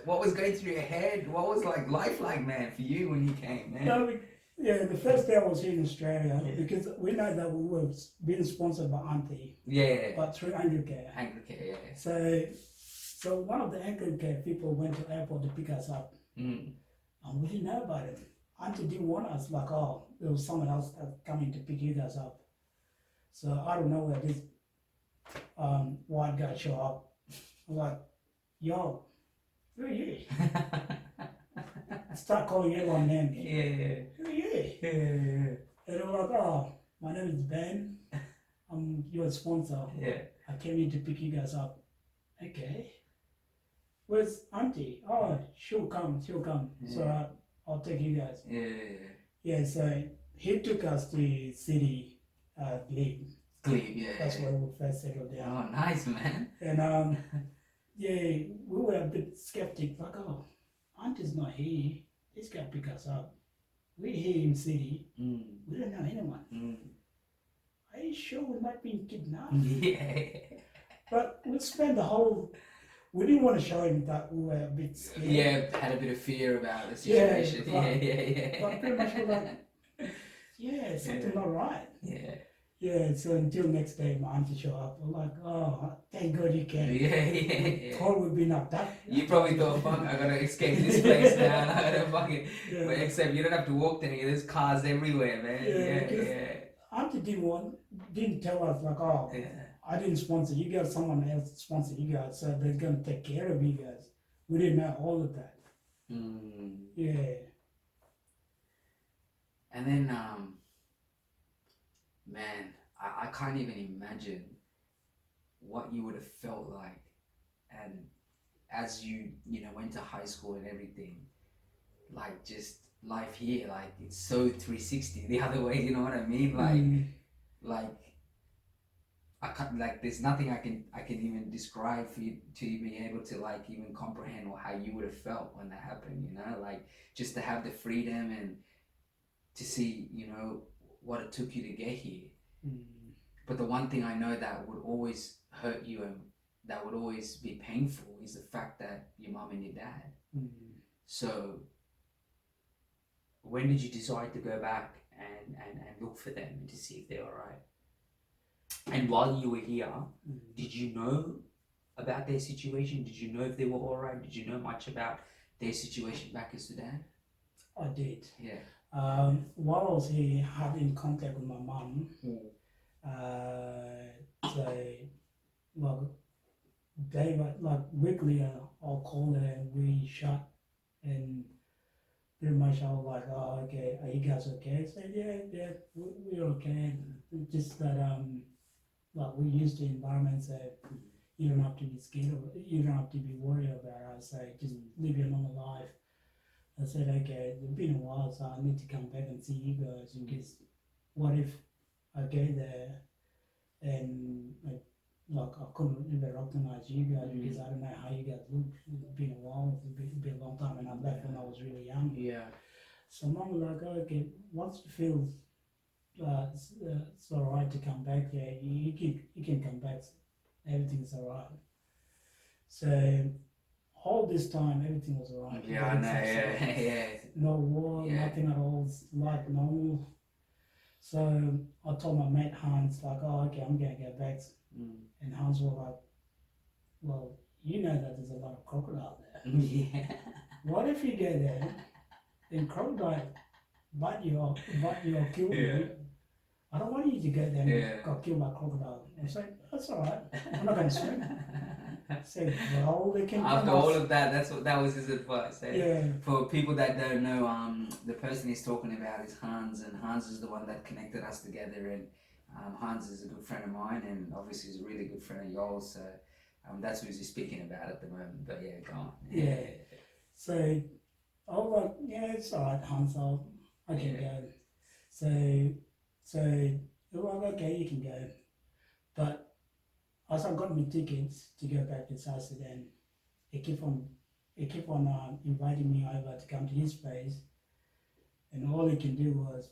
what was going through your head? What was like life like, man, for you when you came, man? No, the first day I was here in Australia, because we know that we were being sponsored by Auntie. Yeah. But through Anglicare. Anglicare, So one of the Anglicare people went to the airport to pick us up. And we didn't know about it. Auntie didn't want us, like, oh, there was someone else that coming to pick you guys up. So I don't know where this white guy show up. I'm like, yo, who are you? Start calling everyone names. Yeah. Who are you? Yeah. And they were like, oh, my name is Ben. I'm your sponsor. Yeah. I came in to pick you guys up. Okay. Where's Auntie? Oh, she'll come. Yeah. So I'll take you guys. Yeah. Yeah, so he took us to city, Glebe. Glebe, yeah. That's where we first settled down. Oh, nice, man. And yeah, we were a bit skeptic, like, oh, Auntie's not here. This guy pick us up. We're here in city. Mm. We don't know anyone. Mm. Are you sure we might be kidnapped? Yeah. But we spent the whole. We didn't want to show him that we were a bit scared. Yeah, had a bit of fear about the situation. Yeah. But pretty much we're like, yeah, something not right. Yeah. Yeah, so until next day, my auntie showed up. We're like, oh, thank God you came. Yeah. Thought we'd been abducted. You probably thought, fuck, I gotta escape this place now. And I gotta fucking. Yeah. But except you don't have to walk there. There's cars everywhere, man. Yeah, Auntie didn't tell us, like, oh, Yeah. I didn't sponsor you guys, someone else sponsored you guys, so they're gonna take care of you guys. We didn't know all of that. Mm. Yeah. And then, man, I can't even imagine what you would have felt like, and as you went to high school and everything, like just life here, like it's so 360 the other way. You know what I mean? Like I can't, like there's nothing I can even describe for you to be able to like even comprehend or how you would have felt when that happened. You know, like just to have the freedom and to see, what it took you to get here. But the one thing I know that would always hurt you and that would always be painful is the fact that your mum and your dad. So when did you decide to go back and look for them to see if they're all right? And while you were here, did you know about their situation? Did you know if they were all right? Did you know much about their situation back in Sudan? I did. Yeah. While I was here, having contact with my mum, so like weekly, I'll call her and we chat, and pretty much I was like, oh, okay, are you guys okay? I said, yeah, we're okay. Just that like we're used to environments that you don't have to be scared of, you don't have to be worried about us. So just live your normal life. I said, okay, it's been a while, so I need to come back and see you guys, because what if I go there and like I couldn't even recognize you guys because I don't know how you guys look. It's been a while, it's been a long time, and I left when I was really young. Yeah. So mom was like, okay, once you feel it's all right to come back there, you can come back, everything's all right. So all this time, everything was all right. Yeah, I know, yeah. No war, nothing at all, it's like normal. So I told my mate Hans, like, oh, okay, I'm gonna go back. And Hans was like, well, you know that there's a lot of crocodile there. Yeah. What if you go there and crocodile bite you or kill you? I don't want you to go there and got killed by crocodile. I was like, that's all right. I'm not going to swim. I said, well, they can. After all of that, that was his advice. Eh? Yeah. For people that don't know, the person he's talking about is Hans, and Hans is the one that connected us together. And Hans is a good friend of mine, and obviously he's a really good friend of Yuol. So that's who he's speaking about at the moment. But yeah, go on. Yeah. So I was like, yeah, it's all right, Hans. I can go. So it was like, okay, you can go. But as I got my tickets to go back to South Sudan, he kept on inviting me over to come to his place, and all he can do was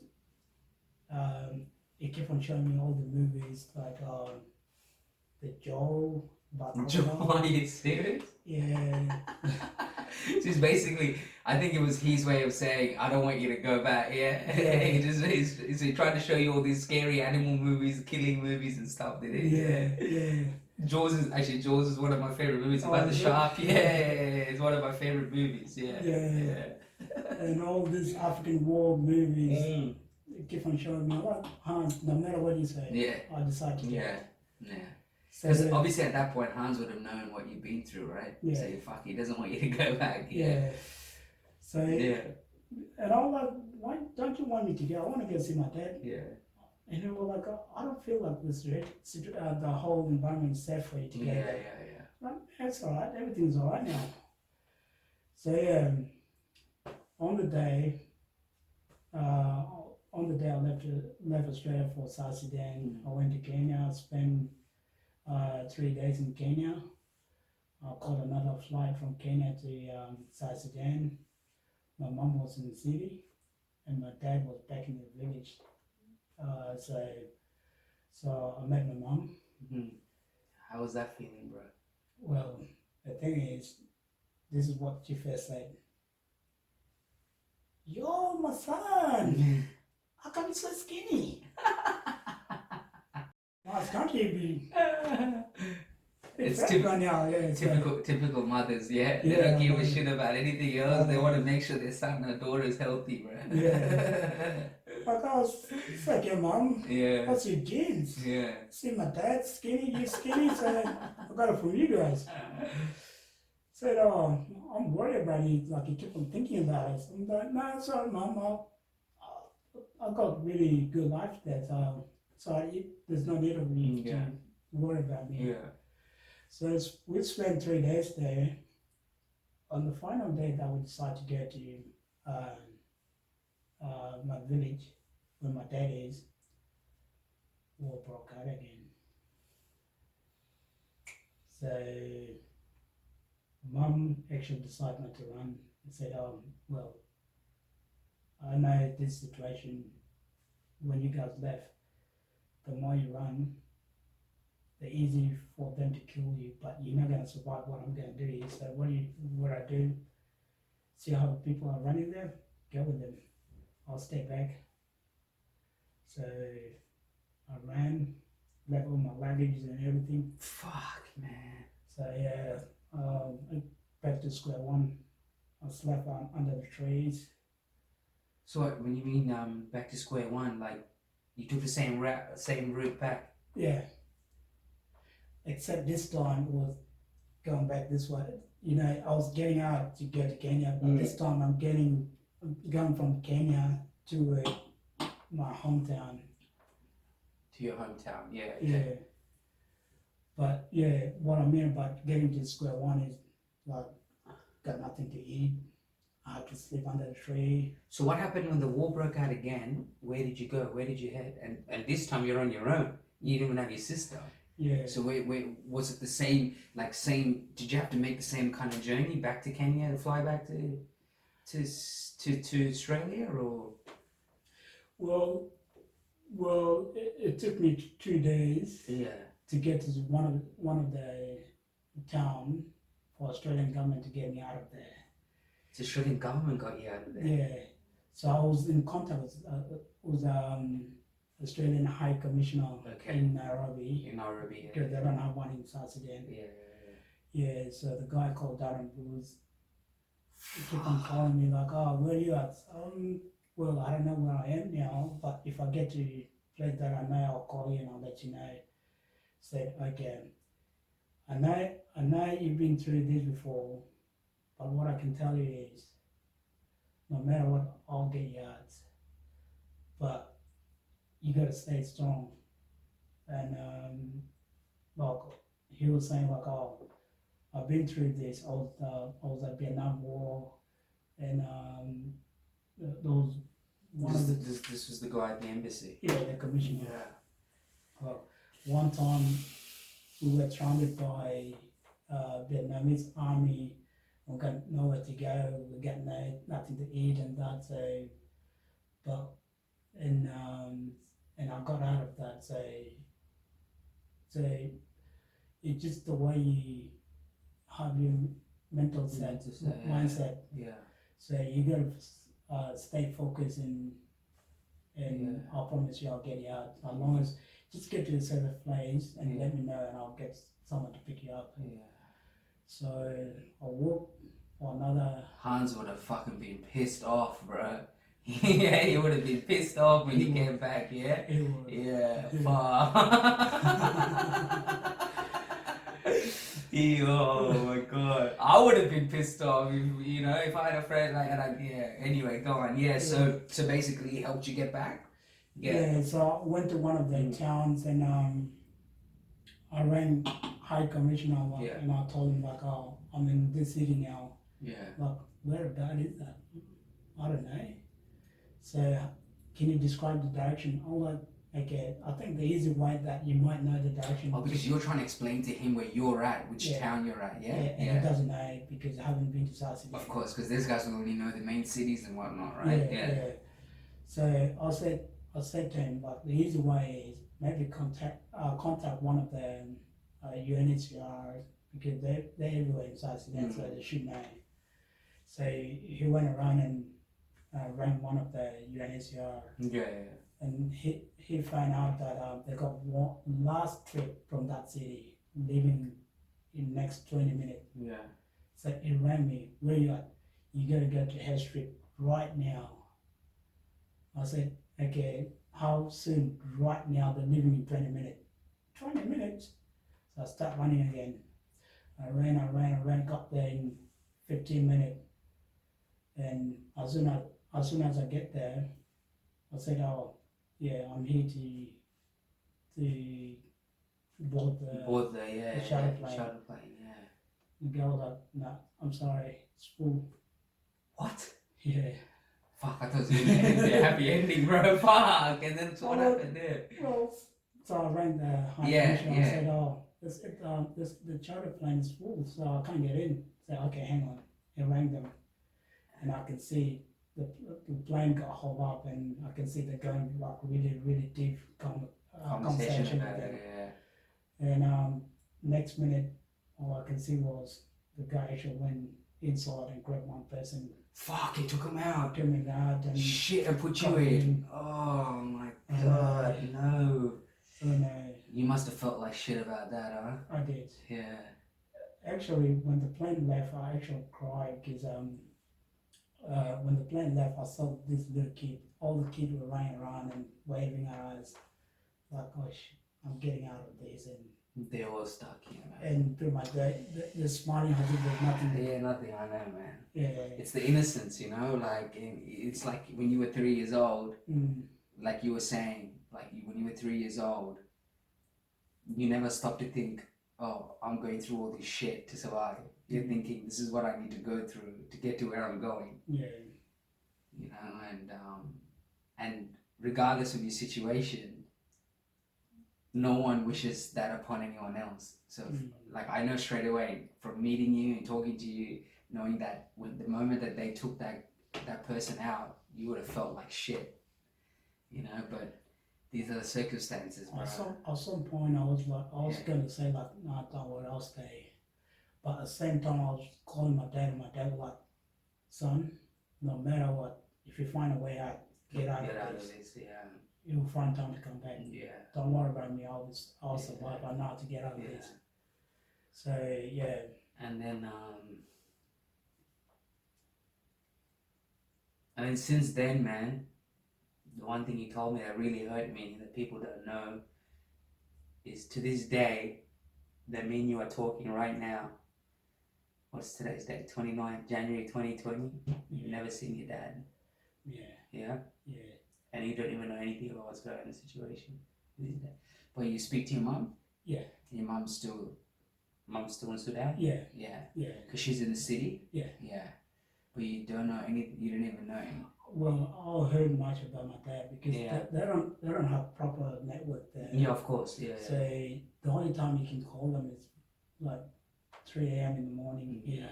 he kept on showing me all the movies like the Yuol. Yuol, are you serious? Yeah. So it's basically, I think it was his way of saying, I don't want you to go back. Yeah. He tried to show you all these scary animal movies, killing movies and stuff. Did he? Yeah. Jaws is one of my favorite movies about the shark. Yeah, it's one of my favorite movies. Yeah. and all these African war movies keep on showing me what Hans, no matter what you say, Yeah. I decide to do Yeah. it. Yeah. So Because obviously at that point Hans would have known what you've been through, right? Yeah. So fuck, he doesn't want you to go back. yeah. So Yeah. and I was like, why don't you want me to go? I want to go see my dad. Yeah. And they were like, I don't feel like the whole environment is safe for you to go Yeah. there. Yeah. Like, that's all right. Everything's all right now. So yeah, on the day I left Australia for South Sudan, I went to Kenya. Spent 3 days in Kenya. I caught another flight from Kenya to South Sudan. My mom was in the city, and my dad was back in the village. So I met my mom. Mm-hmm. How was that feeling, bro? Well, the thing is, this is what she first said. Yo, my son, how come you're so skinny? Nice country be. It's Yeah, typical mothers, yeah. They don't give a shit about anything else. They want to make sure their son or daughter is healthy, bro. Yeah. Like it's like your mom. Yeah. What's your genes? Yeah. See my dad skinny, you skinny, so I got it from you guys. Said, oh, I'm worried about it. Like you keep on thinking about it. I'm like, no, it's all right, mom. I got really good life there, so there's no need of me to worry about me. Yeah. So we spent 3 days there. On the final day that we decided to go to my village where my dad is, war broke out again. So mom actually decided not to run and said, well, I know this situation, when you guys left, the more you run, the easier for them to kill you, but you're not going to survive what I'm going to do here. So what I do, see how people are running there, go with them. I'll stay back. So I ran, left all my luggage and everything. Fuck, man. So yeah, back to square one. I slept under the trees. So when you mean back to square one, like you took the same route back? Yeah. Except this time it was going back this way. You know, I was getting out to go to Kenya, but this time I'm going from Kenya to my hometown. To your hometown, yeah. Yeah. But yeah, what I mean about getting to square one is like, got nothing to eat. I had to sleep under the tree. So what happened when the war broke out again? Where did you go? Where did you head? And this time you're on your own. You didn't even have your sister. Yeah. So wait, was it the same? Did you have to make the same kind of journey back to Kenya and fly back to Australia, or? Well, it took me 2 days. Yeah. To get to one of the town for Australian government to get me out of there. The Australian government got you out of there. Yeah. So I was in contact with Australian High Commissioner in Nairobi. In Nairobi, yeah. Because they don't have one in South Sudan. Yeah. So the guy called Darren Bruce. He kept on calling me like, oh, where are you at? Well, I don't know where I am now, but if I get to a place that I know, I'll call you and I'll let you know. Said, okay, I know you've been through this before, but what I can tell you is, no matter what, I'll get you out. But you gotta stay strong. And like he was saying, like, oh, I've been through this. I was at Vietnam War, and those this was the guy at the embassy. Yeah, the commissioner. Yeah. One time we were surrounded by Vietnamese army. We got nowhere to go. We got nothing to eat and that. And I got out of that. So it's just the way you have your mental mindset. Yeah. So you gotta stay focused and I promise you I'll get you out. As long as just get to a safe place and let me know and I'll get someone to pick you up. Yeah. So I walked or another. Hans would have fucking been pissed off, bro. Yeah, he would have been pissed off when he came back, yeah? It was. Yeah, fuck. Oh my god. I would have been pissed off if, if I had a friend like that. Yeah. Anyway, go on. Yeah, so basically he helped you get back? Yeah, so I went to one of the towns and I rang High Commissioner and I told him like, oh, I'm in this city now. Yeah. Like, where about is that? I don't know. So can you describe the direction? I'm like, okay, I think the easy way that you might know the direction. Oh, because you're trying to explain to him where you're at, which town you're at, yeah? And he doesn't know because I haven't been to South Sudan. Of course, because these guys will only know the main cities and whatnot, right? Yeah. So I said to him, like, the easy way is maybe contact one of the UNHCR because they're everywhere in South Sudan, so they should know. So he went around and rang one of the UNHCR. Yeah. And he found out that they got one last trip from that city, leaving in next 20 minutes. Yeah. So he rang me, where you at? You gotta go to Head Street right now. I said, okay, how soon? Right now, they're leaving in 20 minutes. 20 minutes? So I start running again. I ran, got there in 15 minutes. And as soon as I get there, I said, oh, yeah, I'm here to board the shuttle plane. The girl like, no, I'm sorry, it's full. What? Yeah. Fuck, I thought it was going to be a happy ending, bro. Fuck, and then what happened there? Well, so I rang the high commissioner. I said, oh, the charter plane is full, so I can't get in. I said, okay, hang on. I rang them, and I can see the plane got hauled up, and I can see they're going like really, really deep conversation with them. And next minute, all I can see was the guy actually went inside and grabbed one person. Fuck, he took him out. Took him out and shit, and put you in. Oh my god, no. And, you must have felt like shit about that, huh? I did. Yeah. Actually, when the plane left, I actually cried because when the plane left, I saw this little kid. All the kids were running around and waving at us, like, "Oh, I'm getting out of this." And they're all stuck here, man. And pretty much they're smiling as if there's nothing. Yeah, nothing. I know, man. Yeah. It's the innocence, like it's like when you were 3 years old. Like you were saying, like when you were 3 years old, you never stopped to think, oh, I'm going through all this shit to survive. You're thinking, this is what I need to go through to get to where I'm going. Yeah. And regardless of your situation, no one wishes that upon anyone else. So, like, I know straight away from meeting you and talking to you, knowing that when the moment that they took that person out, you would have felt like shit, but these are the circumstances, bro. At some point, I was going to say, like, no, don't worry, I'll stay. But at the same time, I was calling my dad, and my dad was like, son, no matter what, if you find a way out, get out of this. Yeah. You'll find time to come back. Yeah. Don't worry about me, I'll survive. I know how to get out of this. So, yeah. And then since then, man, the one thing you told me that really hurt me, that people don't know, is to this day, that me and you are talking right now. What's today's date? 29th January 2020. You've never seen your dad. Yeah. Yeah? Yeah. And you don't even know anything about what's going on in the situation. But you speak to your mum? Yeah. Your mum's still in Sudan? Yeah. Yeah. Yeah. Because she's in the city? Yeah. Yeah. But you don't know anything, you don't even know him. Well, I heard much about my dad because they don't have proper network there. Yeah, of course. Yeah. So the only time you can call them is like 3 a.m. in the morning. Yeah.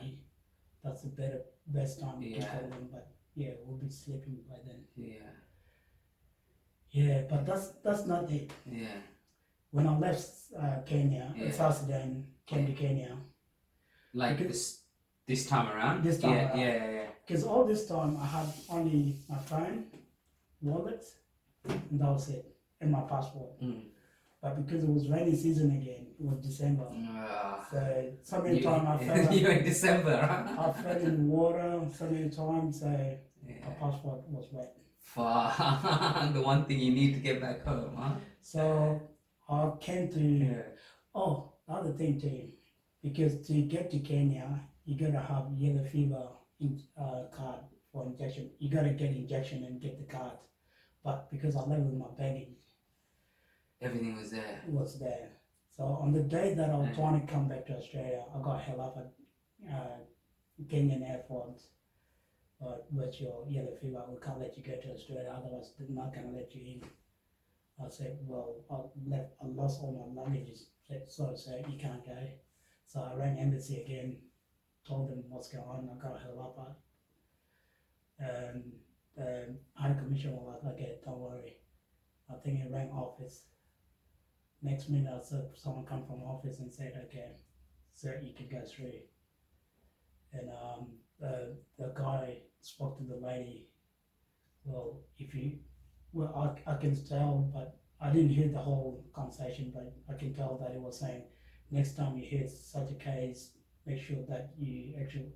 That's the best time you can call them. But yeah, we'll be sleeping by then. Yeah. Yeah, but that's not it. Yeah. When I left Kenya, South Sudan, came to Kenya. Like this time around? This time around. Yeah. Because all this time I had only my phone, wallet, and that was it, and my passport. but because it was rainy season again, it was December. So so many You, times I fell, you in December, huh? I fell in water so many times, so Yeah. my passport was wet. Fuck. The one thing you need to get back home, huh? So I came to, Yeah. oh, another thing too, because to get to Kenya, you gotta have yellow fever card for injection. You gotta get injection and get the card. But because I left with my baggage, Everything was there. it was there. So on the day that I was Yeah. trying to come back to Australia, I got held up at Kenyan airport. With your yellow fever, we can't let you go to Australia, otherwise they're not gonna let you in. I said, well, I lost all my luggages, so you can't go. So I rang embassy again, told them what's going on, I got held up. And High Commissioner was like, okay, don't worry. I think he rang office. Next minute, I said someone come from office and said, okay, sir, you can go through. And the guy spoke to the lady. Well, I can tell, but I didn't hear the whole conversation, but I can tell that he was saying, next time you hear such a case, make sure that you actually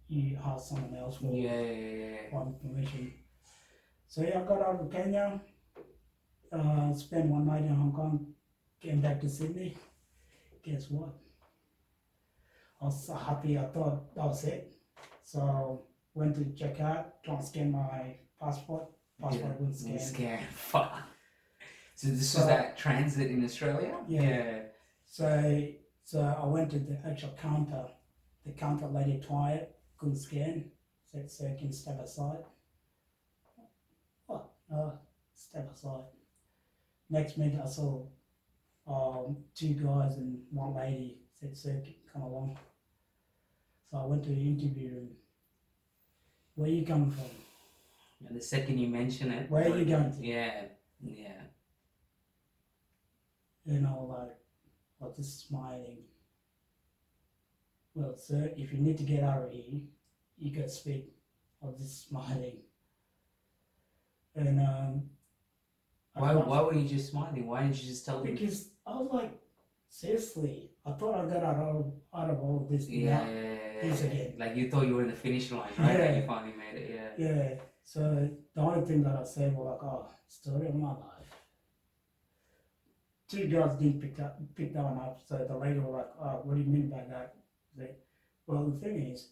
you ask someone else for information. So yeah, I got out of Kenya, spent one night in Hong Kong, came back to Sydney. Guess what? I was so happy, I thought that was it. So went to check out, trying to scan my passport wouldn't scan. Fuck. So this was that transit in Australia? Yeah. So I went to the actual counter. The counter lady tried it, couldn't scan. Said, sir, can you step aside? What? Step aside. Next minute I saw two guys and one lady. Said, sir, come along. So I went to the interview room. Where are you coming from? And the second you mention it, Where are you going to? Yeah. You know, like, I was just smiling. Well, sir, if you need to get out of here, you can speak. I was just smiling. And why were you just smiling? Why didn't you just tell them? Because I was like, seriously, I thought I got out of all this. Again. Like you thought you were in the finish line, right? Yeah. You finally made it, Yeah. So the only thing that I said was like, oh, story of my life. Two girls didn't pick that one up. So the lady was like, oh, what do you mean by that? Well, the thing is,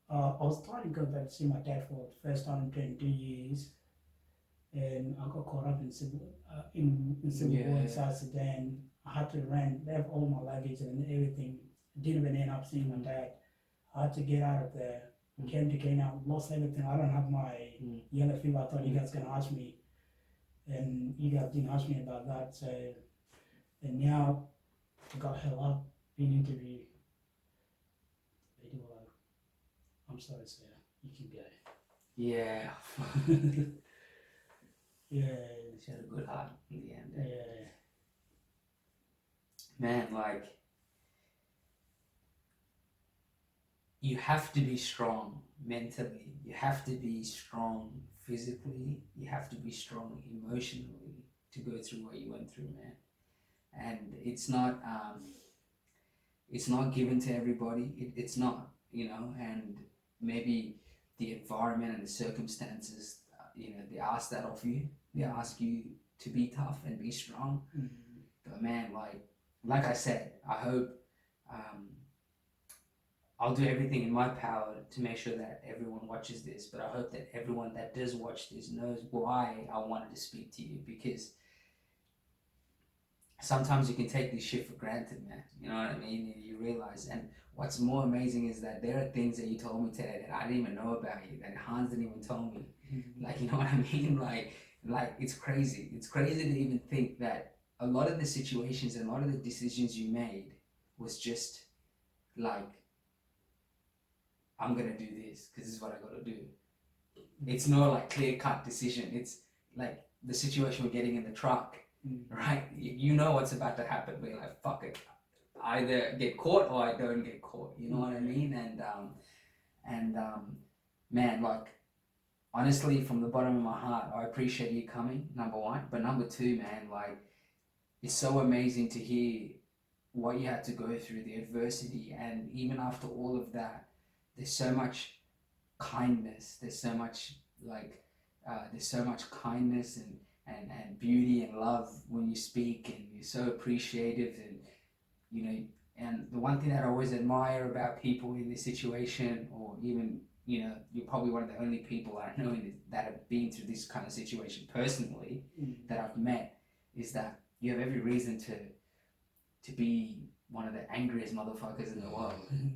I was trying to go back to see my dad for the first time in 22 years. And I got caught up in civil war in South Sudan. I had to left all my luggage and everything. Didn't even end up seeing my dad. I had to get out of there. Came to Kenya, lost everything. I don't have my yellow fever. I thought you guys gonna ask me, and you guys didn't ask me about that. So, and now I got held up, being interviewed. They were like, "I'm sorry, sir. You can go." Yeah. Yeah. She had a good heart in the end. Yeah. Man, like, you have to be strong mentally. You have to be strong physically. You have to be strong emotionally to go through what you went through, man. And it's not given to everybody. It's not, and maybe the environment and the circumstances, they ask that of you. They ask you to be tough and be strong. Mm-hmm. But man, like I said, I hope I'll do everything in my power to make sure that everyone watches this, but I hope that everyone that does watch this knows why I wanted to speak to you, because sometimes you can take this shit for granted, man. You know what I mean? You realize, and what's more amazing is that there are things that you told me today that I didn't even know about you, that Hans didn't even tell me. Mm-hmm. Like, you know what I mean? Like it's crazy. It's crazy to even think that a lot of the situations and a lot of the decisions you made was just like, I'm gonna do this because this is what I gotta do. It's not like clear-cut decision. It's like the situation we're getting in the truck, right? You know what's about to happen, but you're like, fuck it. I either get caught or I don't get caught. You know what I mean? And man, like, honestly, from the bottom of my heart, I appreciate you coming, number one. But number two, man, like, it's so amazing to hear what you had to go through, the adversity, and even after all of that, there's so much kindness. There's so much there's so much kindness and beauty and love when you speak, and you're so appreciative, and you know. And the one thing that I always admire about people in this situation, or even you're probably one of the only people I know that have been through this kind of situation personally that I've met, is that you have every reason to be one of the angriest motherfuckers in the world,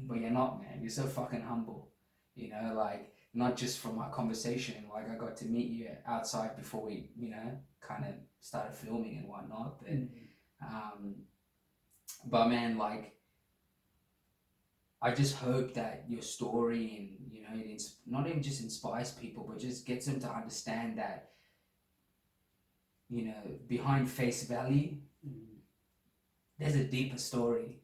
but you're not, man. You're so fucking humble, like not just from our conversation. Like I got to meet you outside before we, kind of started filming and whatnot. But man, like I just hope that your story and it not even just inspires people, but just gets them to understand that behind face value, there's a deeper story.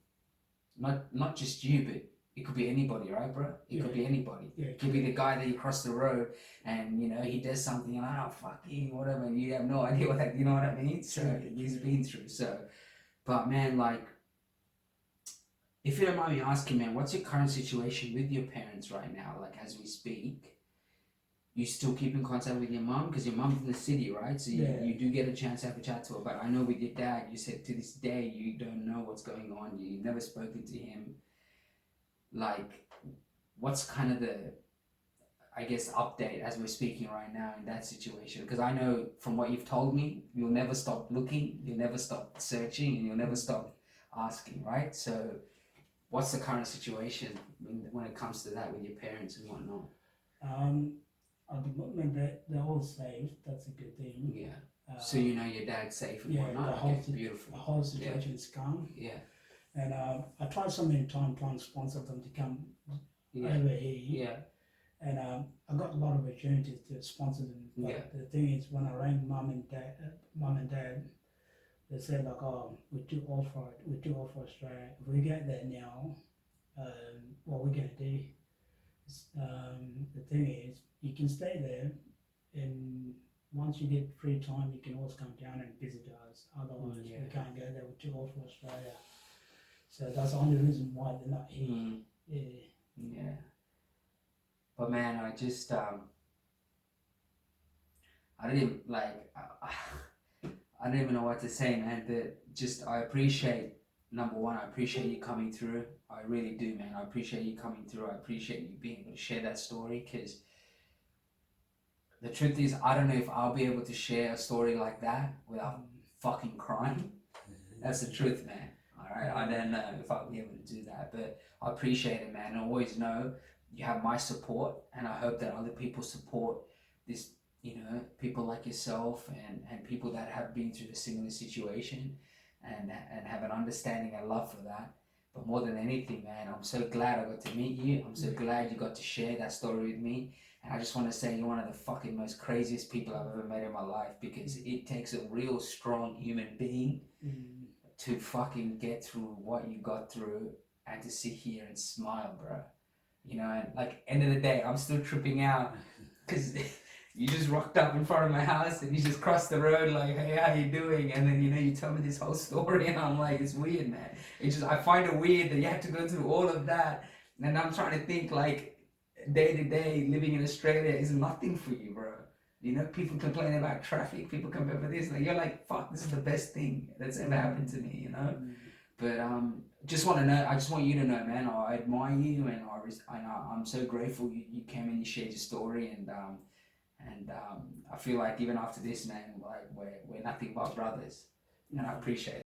Not just you, but it could be anybody, right, bro? It could be anybody. It could be the guy that you cross the road and he does something and fuck you, whatever, and you have no idea what that, you know what I mean? So he's been through. So, but man, like, if you don't mind me asking, man, what's your current situation with your parents right now? Like, as we speak, you still keep in contact with your mom? Because your mom's in the city, right? So you do get a chance to have a chat to her. But I know with your dad, you said to this day, you don't know what's going on. You've never spoken to him. Like, what's kind of the, I guess, update as we're speaking right now in that situation? Because I know from what you've told me, you'll never stop looking, you'll never stop searching, and you'll never stop asking, right? So what's the current situation when it comes to that with your parents and whatnot? At the moment, they're all safe. That's a good thing. Yeah. So your dad's safe and whatnot? Beautiful. The whole situation is calm. Yeah. And I tried so many times trying to sponsor them to come over here. Yeah. And I got a lot of opportunities to sponsor them. But the thing is, when I rang mom and dad, they said like, "Oh, we're too old for it. We're too old for Australia. If we get there now, what we're gonna do?" The thing is, you can stay there, and once you get free time, you can always come down and visit us. Otherwise, we can't go there. We're too old for Australia. So that's the only reason why they're not here. Yeah. But man, I just I don't even I don't even know what to say, man. I appreciate, number one, I appreciate you coming through. I really do, man. I appreciate you coming through. I appreciate you being able to share that story, because the truth is, I don't know if I'll be able to share a story like that without fucking crying. That's the truth, man. Alright, I don't know if I'll be able to do that, but I appreciate it, man. I always know you have my support, and I hope that other people support this, people like yourself and people that have been through a similar situation and have an understanding and love for that. But more than anything, man, I'm so glad I got to meet you. I'm so glad you got to share that story with me. And I just want to say you're one of the fucking most craziest people I've ever met in my life, because it takes a real strong human being to fucking get through what you got through and to sit here and smile, bro. And like, end of the day, I'm still tripping out because you just rocked up in front of my house and you just crossed the road like, "Hey, how you doing?" And then, you tell me this whole story, and I'm like, it's weird, man. I find it weird that you have to go through all of that. And I'm trying to think, like, day to day, living in Australia is nothing for you, bro. People complain about traffic, people complain about this. Like, you're like, fuck, this is the best thing that's ever happened to me, But I just want you to know, man, I admire you, and I'm so grateful you came and you shared your story, and I feel like even after this, man, like we're nothing but brothers, and I appreciate it.